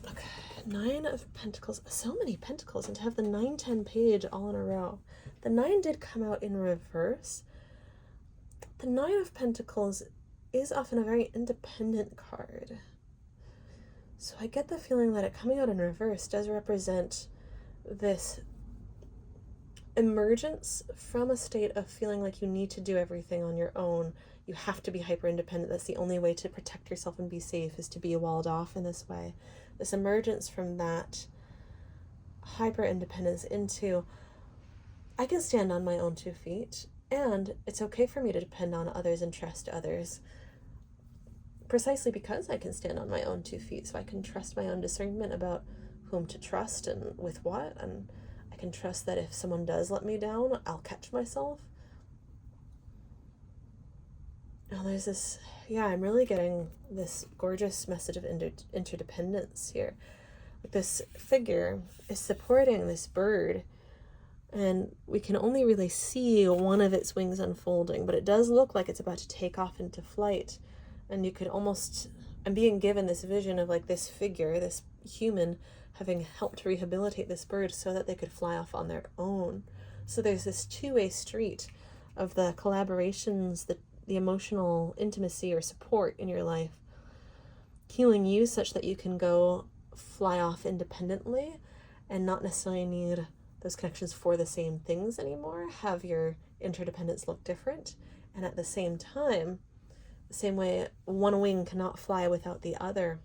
Okay, 9 of Pentacles. So many Pentacles, and to have the 9-10 page all in a row. The 9 did come out in reverse. The 9 of Pentacles is often a very independent card. So I get the feeling that it coming out in reverse does represent this emergence from a state of feeling like you need to do everything on your own. You have to be hyper independent. That's the only way to protect yourself and be safe, is to be walled off in this way. This emergence from that hyper independence into, I can stand on my own 2 feet, and it's okay for me to depend on others and trust others, precisely because I can stand on my own 2 feet. So I can trust my own discernment about whom to trust and with what, and I can trust that if someone does let me down, I'll catch myself. Now there's this, I'm really getting this gorgeous message of interdependence here. Like, this figure is supporting this bird, and we can only really see one of its wings unfolding, but it does look like it's about to take off into flight. And you could almost, I'm being given this vision of like this figure, this human, having helped rehabilitate this bird so that they could fly off on their own. So there's this two-way street of the collaborations, the emotional intimacy or support in your life, healing you such that you can go fly off independently and not necessarily need those connections for the same things anymore, have your interdependence look different. And at the same time, the same way one wing cannot fly without the other,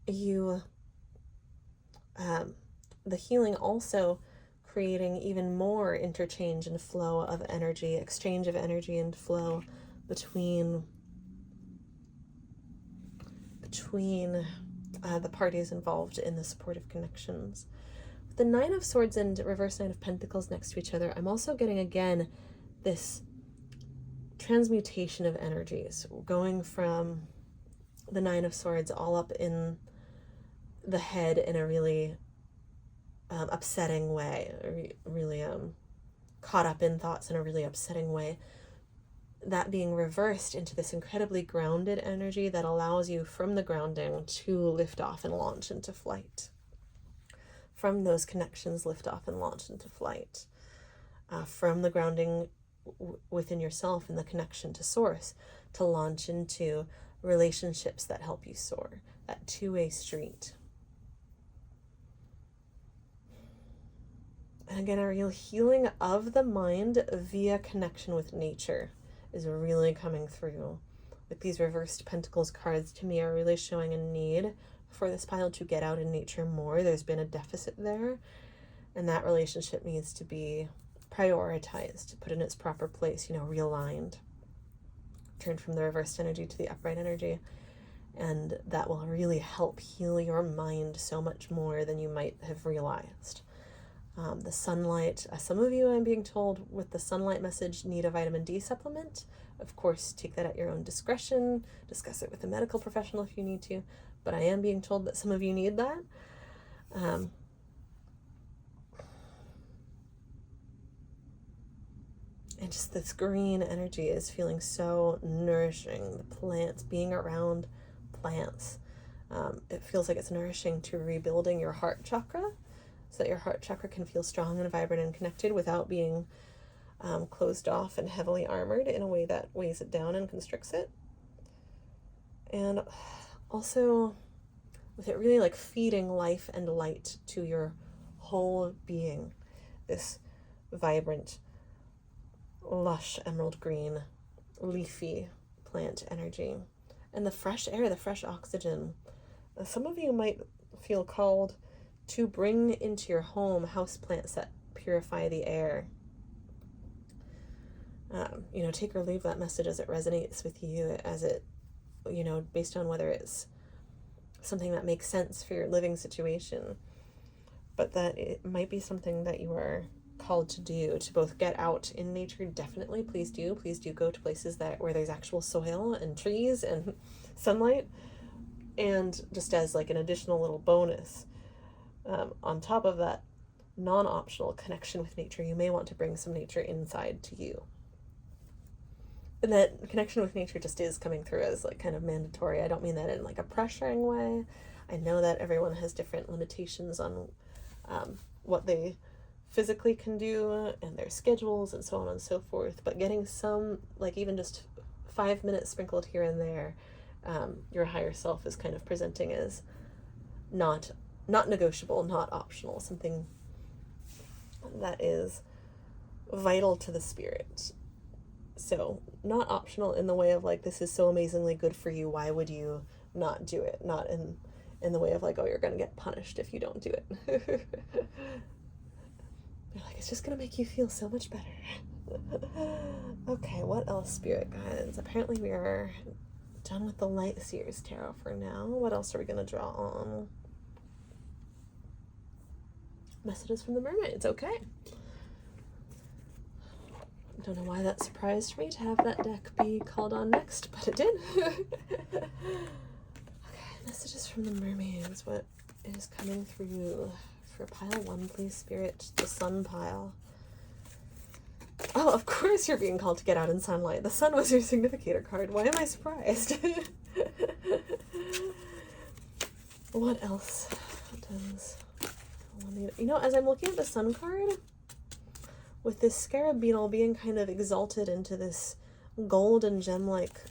the healing also creating even more interchange and flow of energy, exchange of energy and flow between the parties involved in the supportive connections. With the 9 of Swords and reverse 9 of Pentacles next to each other, I'm also getting again this transmutation of energies, going from the 9 of Swords all up in the head in a really upsetting way, really caught up in thoughts in a really upsetting way, that being reversed into this incredibly grounded energy that allows you from the grounding to lift off and launch into flight. From those connections, lift off and launch into flight. From the grounding within yourself and the connection to source, to launch into relationships that help you soar. That two-way street. And again, a real healing of the mind via connection with nature is really coming through. Like, these reversed Pentacles cards to me are really showing a need for this pile to get out in nature more. There's been a deficit there, and that relationship needs to be prioritized, put in its proper place, realigned. Turn from the reversed energy to the upright energy, and that will really help heal your mind so much more than you might have realized. The sunlight, some of you, I'm being told, with the sunlight message, need a vitamin D supplement. Of course, take that at your own discretion. Discuss it with a medical professional if you need to. But I am being told that some of you need that. And just this green energy is feeling so nourishing. The plants, being around plants, it feels like it's nourishing to rebuilding your heart chakra, so that your heart chakra can feel strong and vibrant and connected without being closed off and heavily armored in a way that weighs it down and constricts it. And also with it really like feeding life and light to your whole being. This vibrant, lush emerald green, leafy plant energy. And the fresh air, the fresh oxygen. Some of you might feel called to bring into your home houseplants that purify the air. Take or leave that message as it resonates with you, as it, based on whether it's something that makes sense for your living situation, but that it might be something that you are called to do, to both get out in nature, definitely, please do go to places where there's actual soil and trees and sunlight. And just as like an additional little bonus, on top of that non-optional connection with nature, you may want to bring some nature inside to you. And that connection with nature just is coming through as like kind of mandatory. I don't mean that in like a pressuring way. I know that everyone has different limitations on what they physically can do and their schedules and so on and so forth, but getting some, like even just 5 minutes sprinkled here and there, your higher self is kind of presenting as not negotiable, not optional, something that is vital to the spirit. So not optional in the way of like, this is so amazingly good for you, why would you not do it? Not in the way of like, oh, you're gonna get punished if you don't do it. You're like, it's just gonna make you feel so much better. Okay, what else, spirit guides? Apparently we are done with the Light Seers Tarot for now. What else are we gonna draw on? Messages from the mermaids. Okay. Don't know why that surprised me to have that deck be called on next, but it did. Okay, messages from the mermaids. What is coming through for pile 1, please, spirit? The sun pile. Oh, of course you're being called to get out in sunlight. The sun was your significator card. Why am I surprised? What else does... You know, as I'm looking at the sun card, with this scarab beetle being kind of exalted into this gold and gem-like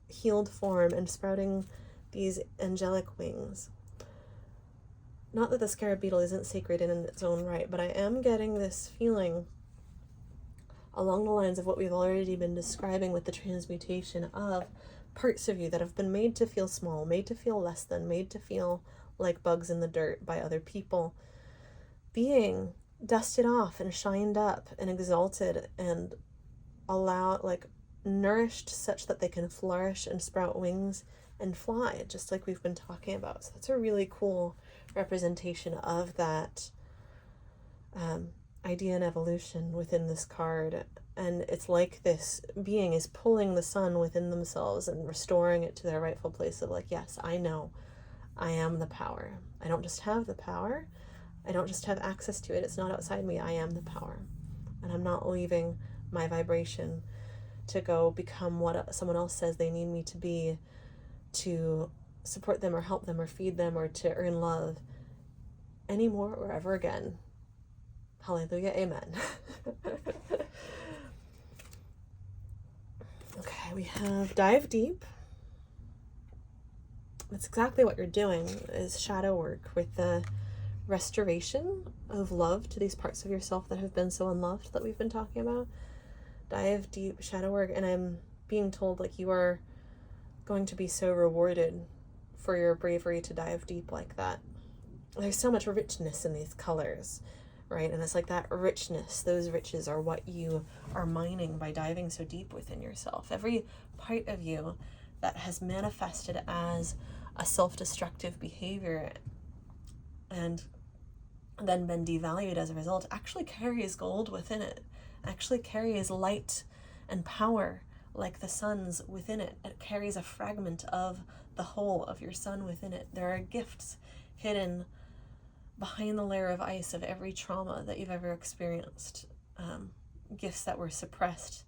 healed form and sprouting these angelic wings. Not that the scarab beetle isn't sacred in its own right, but I am getting this feeling along the lines of what we've already been describing with the transmutation of parts of you that have been made to feel small, made to feel less than, made to feel like bugs in the dirt by other people, being dusted off and shined up and exalted and nourished such that they can flourish and sprout wings and fly, just like we've been talking about. So that's a really cool representation of that idea and evolution within this card. And it's like this being is pulling the sun within themselves and restoring it to their rightful place of like, yes, I know I am the power. I don't just have the power. I don't just have access to it. It's not outside me. I am the power. And I'm not leaving my vibration to go become what someone else says they need me to be to support them or help them or feed them or to earn love anymore or ever again. Hallelujah. Amen. Okay, we have dive deep. That's exactly what you're doing, is shadow work with the restoration of love to these parts of yourself that have been so unloved that we've been talking about. Dive deep, shadow work, and I'm being told like you are going to be so rewarded for your bravery to dive deep like that. There's so much richness in these colors, right? And it's like that richness, those riches are what you are mining by diving so deep within yourself. Every part of you that has manifested as a self-destructive behavior and then been devalued as a result actually carries gold within it, actually carries light and power like the sun's within it. It carries a fragment of the whole of your sun within it. There are gifts hidden behind the layer of ice of every trauma that you've ever experienced, gifts that were suppressed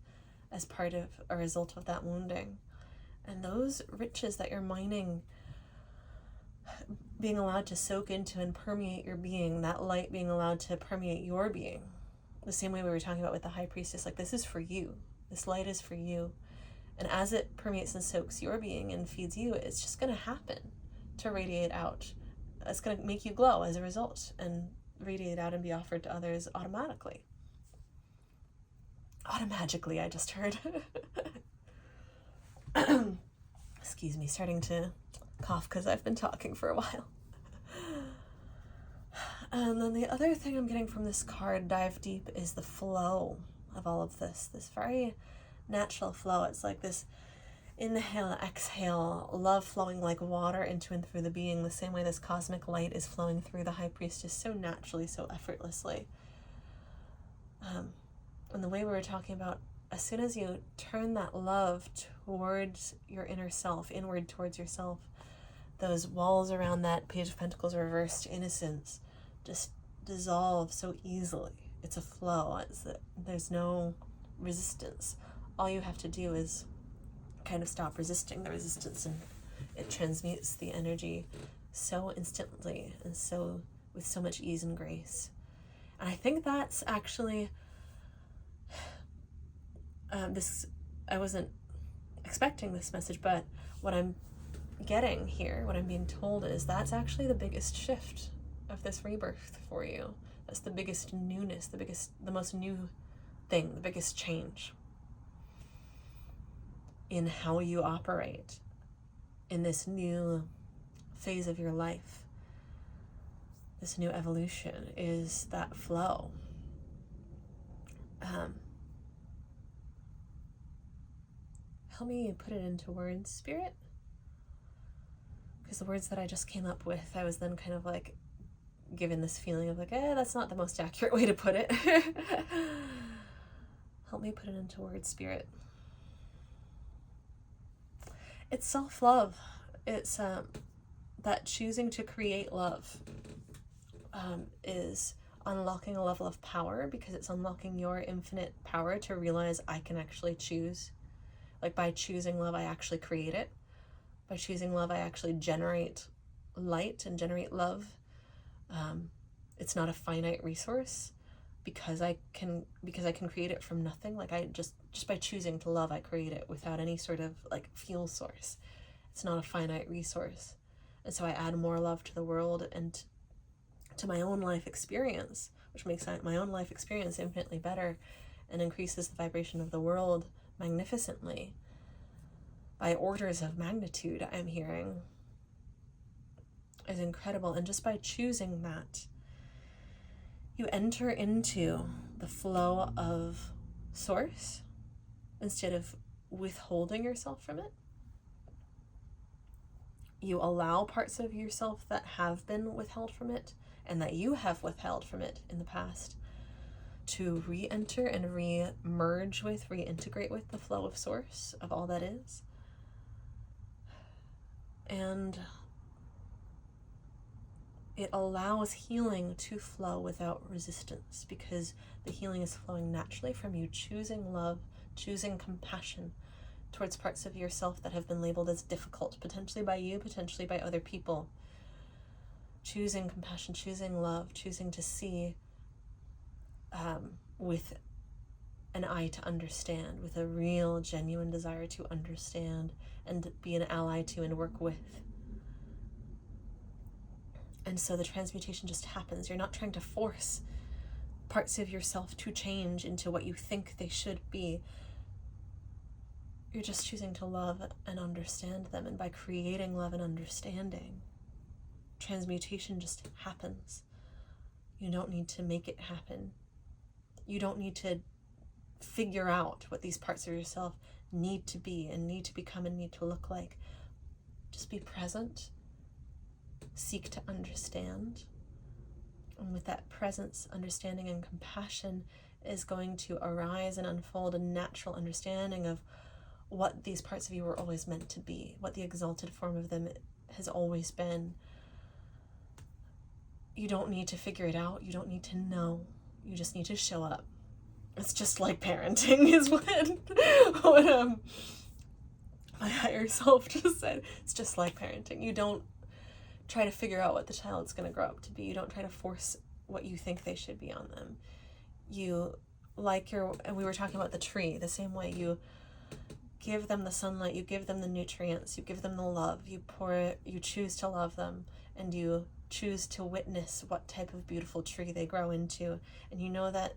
as part of a result of that wounding. And those riches that you're mining, being allowed to soak into and permeate your being, that light being allowed to permeate your being, the same way we were talking about with the high priestess, like this is for you. This light is for you. And as it permeates and soaks your being and feeds you, it's just going to happen to radiate out. It's going to make you glow as a result and radiate out and be offered to others automatically. Automagically, I just heard. Excuse me, starting to cough because I've been talking for a while. And then the other thing I'm getting from this card, Dive Deep, is the flow of all of this very natural flow. It's like this inhale, exhale, love flowing like water into and through the being, the same way this cosmic light is flowing through the high priestess so naturally, so effortlessly. And the way we were talking about, as soon as you turn that love towards your inner self, inward towards yourself, those walls around that Page of Pentacles reversed innocence just dissolve so easily. It's a flow. There's no resistance. All you have to do is kind of stop resisting the resistance, and it transmutes the energy so instantly and so with so much ease and grace. And I think that's actually I wasn't expecting this message, but what I'm getting here, what I'm being told, is that's actually the biggest shift of this rebirth for you. That's the biggest newness, the most new thing, the biggest change in how you operate in this new phase of your life. This new evolution is that flow. Help me put it into words, Spirit. Because the words that I just came up with, I was then kind of like given this feeling of like, that's not the most accurate way to put it. Help me put it into words, Spirit. It's self-love. It's that choosing to create love is unlocking a level of power, because it's unlocking your infinite power to realize I can actually choose. Like, by choosing love, I actually create it. By choosing love, I actually generate light and generate love. It's not a finite resource because I can create it from nothing. Like, I just by choosing to love, I create it without any sort of like fuel source. It's not a finite resource. And so I add more love to the world and to my own life experience, which makes my own life experience infinitely better and increases the vibration of the world magnificently by orders of magnitude. I'm hearing is incredible. And just by choosing that, you enter into the flow of source instead of withholding yourself from it. You allow parts of yourself that have been withheld from it and that you have withheld from it in the past to re-enter and re-merge with, reintegrate with the flow of source of all that is. And it allows healing to flow without resistance, because the healing is flowing naturally from you choosing love, choosing compassion towards parts of yourself that have been labeled as difficult, potentially by you, potentially by other people. Choosing compassion, choosing love, choosing to see with an eye to understand, with a real, genuine desire to understand and be an ally to and work with. And so the transmutation just happens. You're not trying to force parts of yourself to change into what you think they should be. You're just choosing to love and understand them. And by creating love and understanding, transmutation just happens. You don't need to make it happen. You don't need to figure out what these parts of yourself need to be and need to become and need to look like. Just be present. Seek to understand. And with that presence, understanding, and compassion is going to arise and unfold a natural understanding of what these parts of you were always meant to be, what the exalted form of them has always been. You don't need to figure it out. You don't need to know. You just need to show up. It's just like parenting is what my higher self just said. It's just like parenting. You don't try to figure out what the child's going to grow up to be. You don't try to force what you think they should be on them. You, and we were talking about the tree, the same way. You give them the sunlight, you give them the nutrients, you give them the love, you choose to love them, and you choose to witness what type of beautiful tree they grow into. And you know that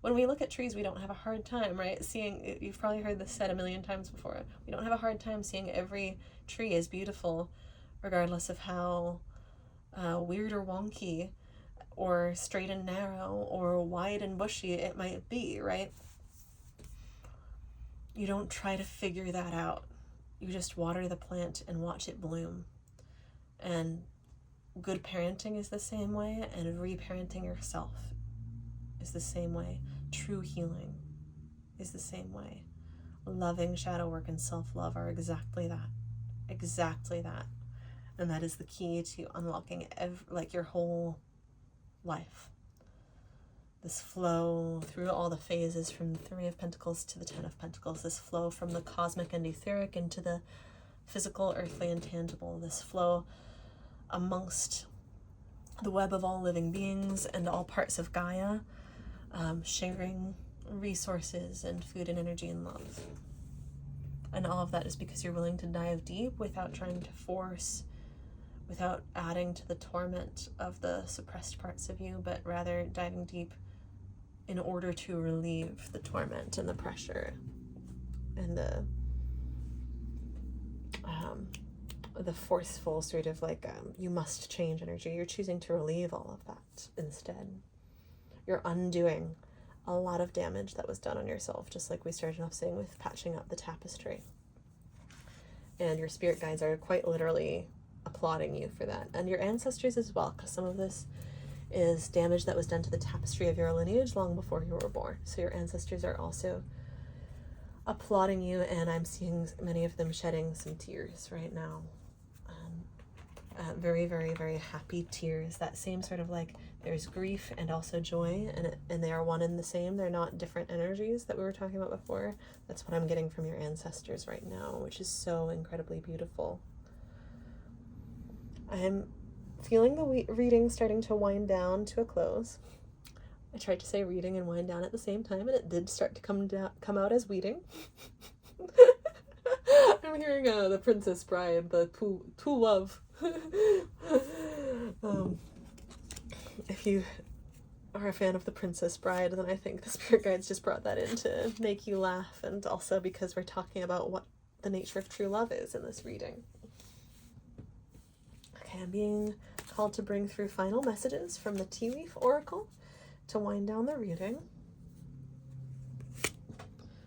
when we look at trees, we don't have a hard time, right? You've probably heard this said a million times before. We don't have a hard time seeing every tree as beautiful, regardless of how weird or wonky or straight and narrow or wide and bushy it might be, right? You don't try to figure that out. You just water the plant and watch it bloom. And good parenting is the same way, and reparenting yourself is the same way. true healing is the same way. Loving shadow work and self-love are exactly that. Exactly that. And that is the key to unlocking your whole life. This flow through all the phases from the 3 of Pentacles to the 10 of Pentacles. This flow from the cosmic and etheric into the physical, earthly, and tangible. This flow amongst the web of all living beings and all parts of Gaia, sharing resources and food and energy and love. And all of that is because you're willing to dive deep without trying to force, without adding to the torment of the suppressed parts of you, but rather diving deep in order to relieve the torment and the pressure and the forceful sort of you must change energy. You're choosing to relieve all of that instead. You're undoing a lot of damage that was done on yourself, just like we started off saying with patching up the tapestry. And your spirit guides are quite literally applauding you for that. And your ancestors as well, because some of this is damage that was done to the tapestry of your lineage long before you were born. So your ancestors are also applauding you, and I'm seeing many of them shedding some tears right now. Very, very, very happy tears. That same sort of there's grief and also joy, and they are one and the same. They're not different energies that we were talking about before. That's what I'm getting from your ancestors right now, which is so incredibly beautiful. I'm feeling the reading starting to wind down to a close. I tried to say reading and wind down at the same time, and it did start to come out as weeding. I'm hearing the Princess Bride, the to love. If you are a fan of the Princess Bride, then I think the spirit guides just brought that in to make you laugh, and also because we're talking about what the nature of true love is in this reading. Okay, I'm being called to bring through final messages from the Tea Leaf Oracle to wind down the reading.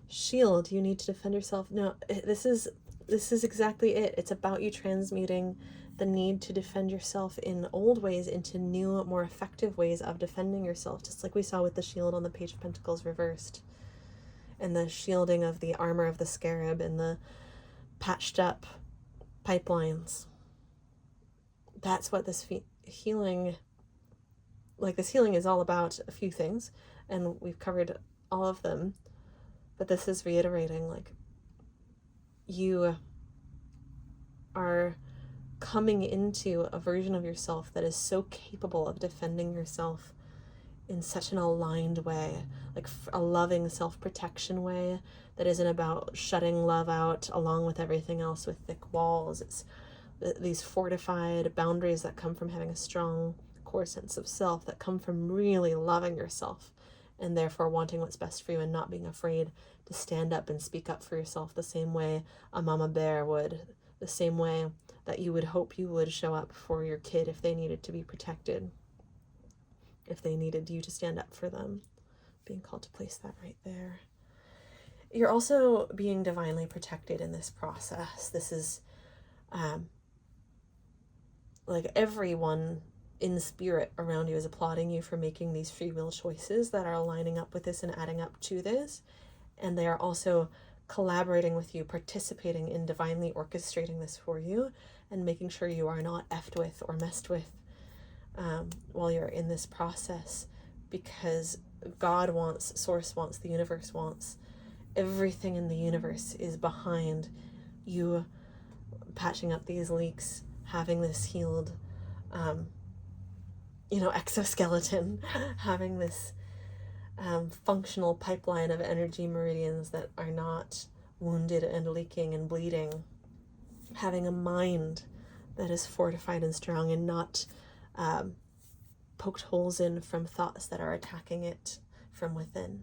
Shield, you need to defend yourself. No, this is exactly it. It's about you transmuting the need to defend yourself in old ways into new, more effective ways of defending yourself, just like we saw with the shield on the Page of Pentacles reversed, and the shielding of the armor of the scarab and the patched up pipelines. That's what this healing is all about. A few things, and we've covered all of them, but this is reiterating you are coming into a version of yourself that is so capable of defending yourself in such an aligned way, a loving self-protection way that isn't about shutting love out along with everything else with thick walls. It's these fortified boundaries that come from having a strong core sense of self, that come from really loving yourself and therefore wanting what's best for you and not being afraid to stand up and speak up for yourself the same way a mama bear would, the same way that you would hope you would show up for your kid if they needed to be protected, if they needed you to stand up for them. Being called to place that right there. You're also being divinely protected in this process. This is everyone in spirit around you is applauding you for making these free will choices that are lining up with this and adding up to this. And they are also collaborating with you, participating in divinely orchestrating this for you and making sure you are not effed with or messed with while you're in this process, because God wants, Source wants, the universe wants, everything in the universe is behind you patching up these leaks, having this healed exoskeleton, having this functional pipeline of energy meridians that are not wounded and leaking and bleeding, having a mind that is fortified and strong and not poked holes in from thoughts that are attacking it from within.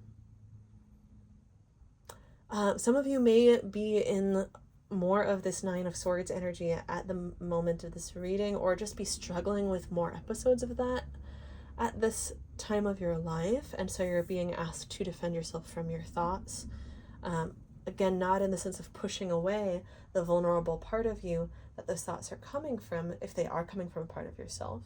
Some of you may be in more of this Nine of Swords energy at the moment of this reading, or just be struggling with more episodes of that at this time of your life, and so you're being asked to defend yourself from your thoughts. Again, not in the sense of pushing away the vulnerable part of you that those thoughts are coming from, if they are coming from a part of yourself,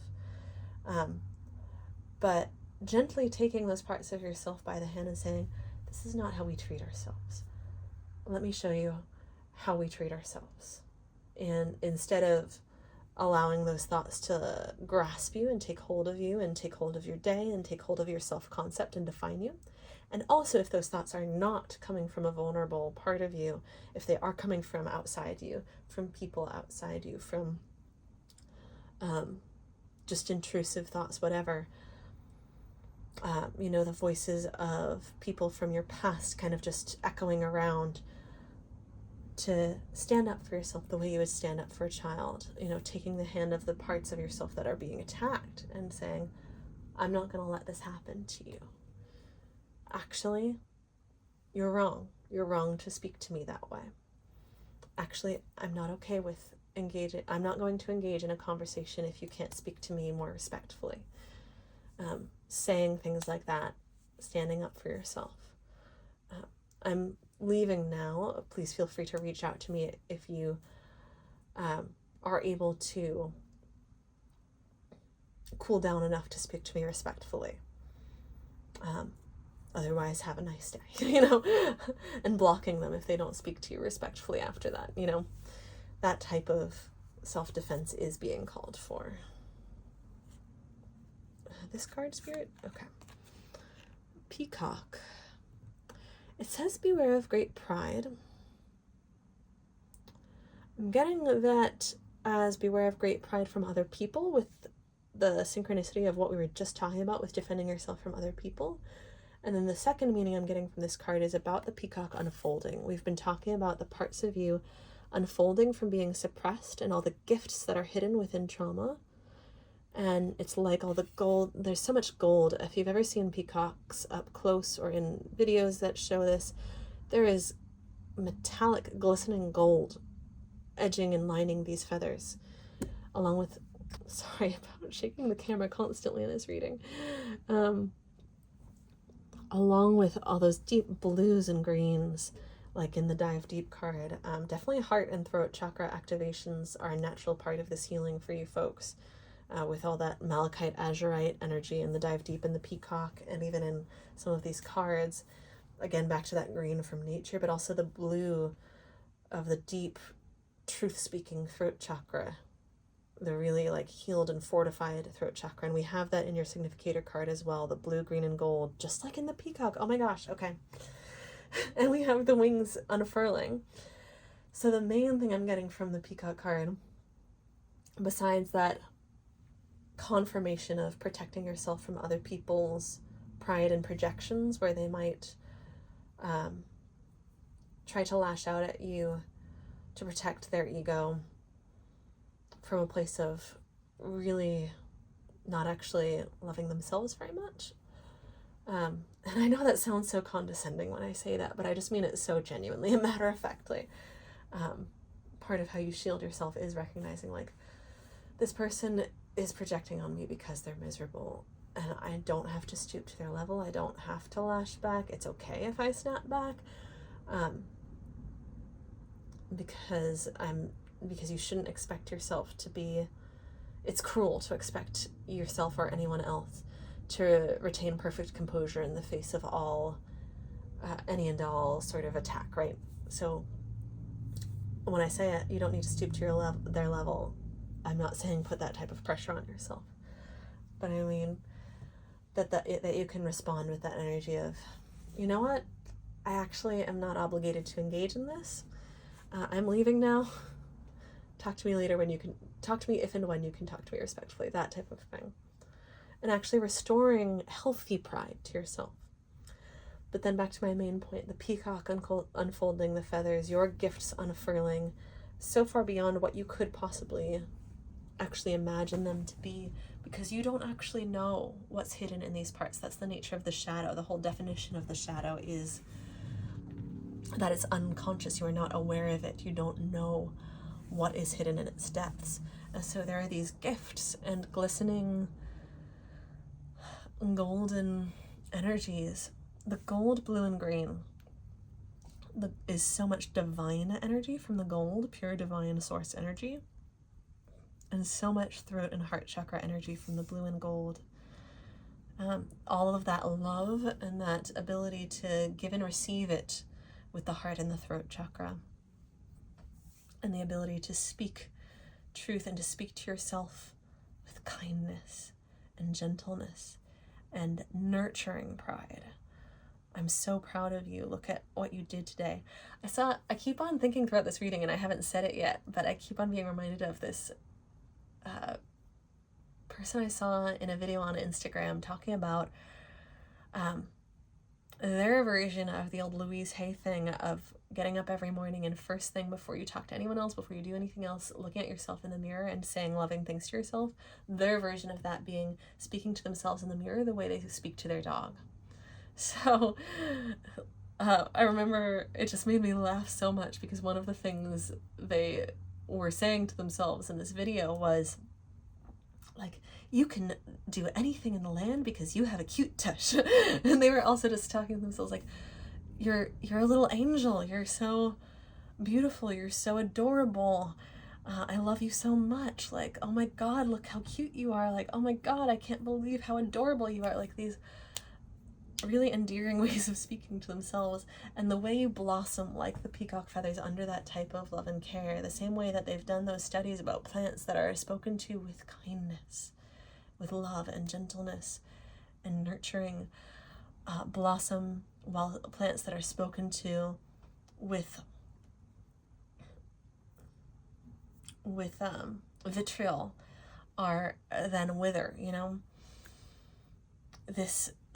but gently taking those parts of yourself by the hand and saying, this is not how we treat ourselves. Let me show you how we treat ourselves. And instead of allowing those thoughts to grasp you and take hold of you and take hold of your day and take hold of your self-concept and define you. And also, if those thoughts are not coming from a vulnerable part of you, if they are coming from outside you, from people outside you, from just intrusive thoughts, whatever, the voices of people from your past kind of just echoing around, to stand up for yourself the way you would stand up for a child, taking the hand of the parts of yourself that are being attacked and saying, I'm not going to let this happen to you. Actually, you're wrong. You're wrong to speak to me that way. Actually, I'm not okay with I'm not going to engage in a conversation if you can't speak to me more respectfully. Saying things like that, standing up for yourself. I'm leaving now. Please feel free to reach out to me if you are able to cool down enough to speak to me respectfully. Otherwise, have a nice day, and blocking them if they don't speak to you respectfully after that, that type of self-defense is being called for. This card, Spirit? Okay. Peacock. It says, beware of great pride. I'm getting that as beware of great pride from other people, with the synchronicity of what we were just talking about with defending yourself from other people. And then the second meaning I'm getting from this card is about the peacock unfolding. We've been talking about the parts of you unfolding from being suppressed and all the gifts that are hidden within trauma. And it's like all the gold, there's so much gold. If you've ever seen peacocks up close or in videos that show this, there is metallic glistening gold edging and lining these feathers, along with, sorry about shaking the camera constantly in this reading, along with all those deep blues and greens, like in the Dive Deep card. Definitely heart and throat chakra activations are a natural part of this healing for you folks. With all that malachite, azurite energy in the Dive Deep and the peacock, and even in some of these cards, again, back to that green from nature, but also the blue of the deep, truth-speaking throat chakra, the really healed and fortified throat chakra. And we have that in your significator card as well, the blue, green, and gold, just like in the peacock. Oh my gosh, okay. And we have the wings unfurling. So the main thing I'm getting from the peacock card, besides that confirmation of protecting yourself from other people's pride and projections, where they might try to lash out at you to protect their ego from a place of really not actually loving themselves very much. And I know that sounds so condescending when I say that, but I just mean it so genuinely and matter-of-factly. Part of how you shield yourself is recognizing, this person is projecting on me because they're miserable, and I don't have to stoop to their level. I don't have to lash back. It's okay if I snap back, because you shouldn't expect yourself to be, it's cruel to expect yourself or anyone else to retain perfect composure in the face of all, any and all sort of attack, right? So when I say it, you don't need to stoop to their level, I'm not saying put that type of pressure on yourself, but I mean that you can respond with that energy of, you know what, I actually am not obligated to engage in this. I'm leaving now. Talk to me later when you can. Talk to me if and when you can talk to me respectfully, that type of thing. And actually restoring healthy pride to yourself. But then back to my main point, the peacock unfolding the feathers, your gifts unfurling so far beyond what you could possibly actually imagine them to be, because you don't actually know what's hidden in these parts. That's the nature of the shadow. The whole definition of the shadow is that it's unconscious. You are not aware of it. You don't know what is hidden in its depths. And so there are these gifts and glistening golden energies. The gold, blue, and green is so much divine energy from the gold, pure divine source energy, and so much throat and heart chakra energy from the blue and gold. all of that love and that ability to give and receive it with the heart and the throat chakra, and the ability to speak truth and to speak to yourself with kindness and gentleness and nurturing pride. I'm so proud of you. Look at what you did today. I keep on thinking throughout this reading, and I haven't said it yet, but I keep on being reminded of this person I saw in a video on Instagram talking about their version of the old Louise Hay thing of getting up every morning and first thing before you talk to anyone else, before you do anything else, looking at yourself in the mirror and saying loving things to yourself. Their version of that being speaking to themselves in the mirror the way they speak to their dog. So I remember it just made me laugh so much, because one of the things they were saying to themselves in this video was like, you can do anything in the land because you have a cute tush. And they were also just talking to themselves like, you're a little angel, you're so beautiful, you're so adorable, I love you so much, like, oh my god, look how cute you are, like, oh my god, I can't believe how adorable you are, like these really endearing ways of speaking to themselves. And the way you blossom like the peacock feathers under that type of love and care, the same way that they've done those studies about plants that are spoken to with kindness, with love and gentleness and nurturing, blossom, while plants that are spoken to with vitriol are then wither, you know.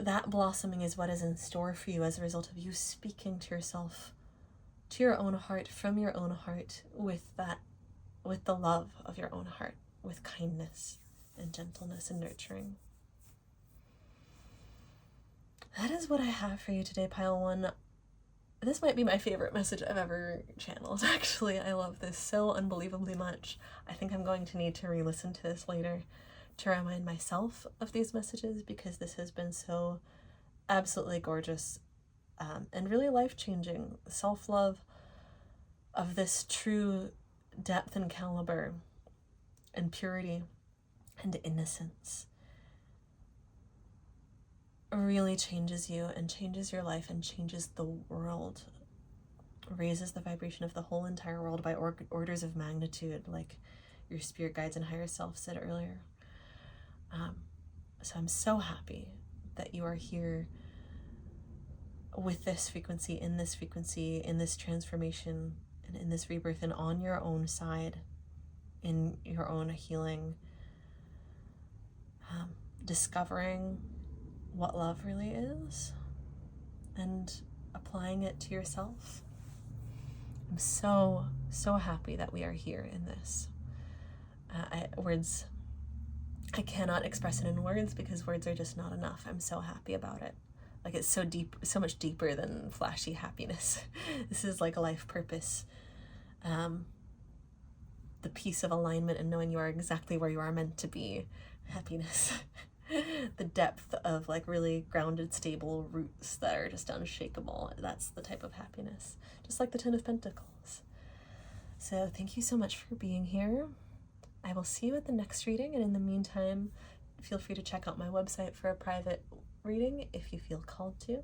That blossoming is what is in store for you as a result of you speaking to yourself, to your own heart, from your own heart, with the love of your own heart, with kindness and gentleness and nurturing. That is what I have for you today, Pile 1. This might be my favorite message I've ever channeled, actually. I love this so unbelievably much. I think I'm going to need to re-listen to this later to remind myself of these messages, because this has been so absolutely gorgeous, and really life-changing. Self-love of this true depth and caliber and purity and innocence really changes you and changes your life and changes the world, raises the vibration of the whole entire world by orders of magnitude, like your spirit guides and higher self said earlier. So I'm so happy that you are here with this frequency, in this transformation, and in this rebirth, and on your own side, in your own healing, discovering what love really is and applying it to yourself. I'm so, so happy that we are here in this. I cannot express it in words, because words are just not enough. I'm so happy about it. Like, it's so deep, so much deeper than flashy happiness. This is like a life purpose. The peace of alignment and knowing you are exactly where you are meant to be. Happiness. The depth of like really grounded, stable roots that are just unshakable. That's the type of happiness. Just like the Ten of Pentacles. So thank you so much for being here. I will see you at the next reading, and in the meantime, feel free to check out my website for a private reading if you feel called to.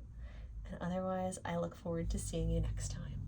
And otherwise, I look forward to seeing you next time.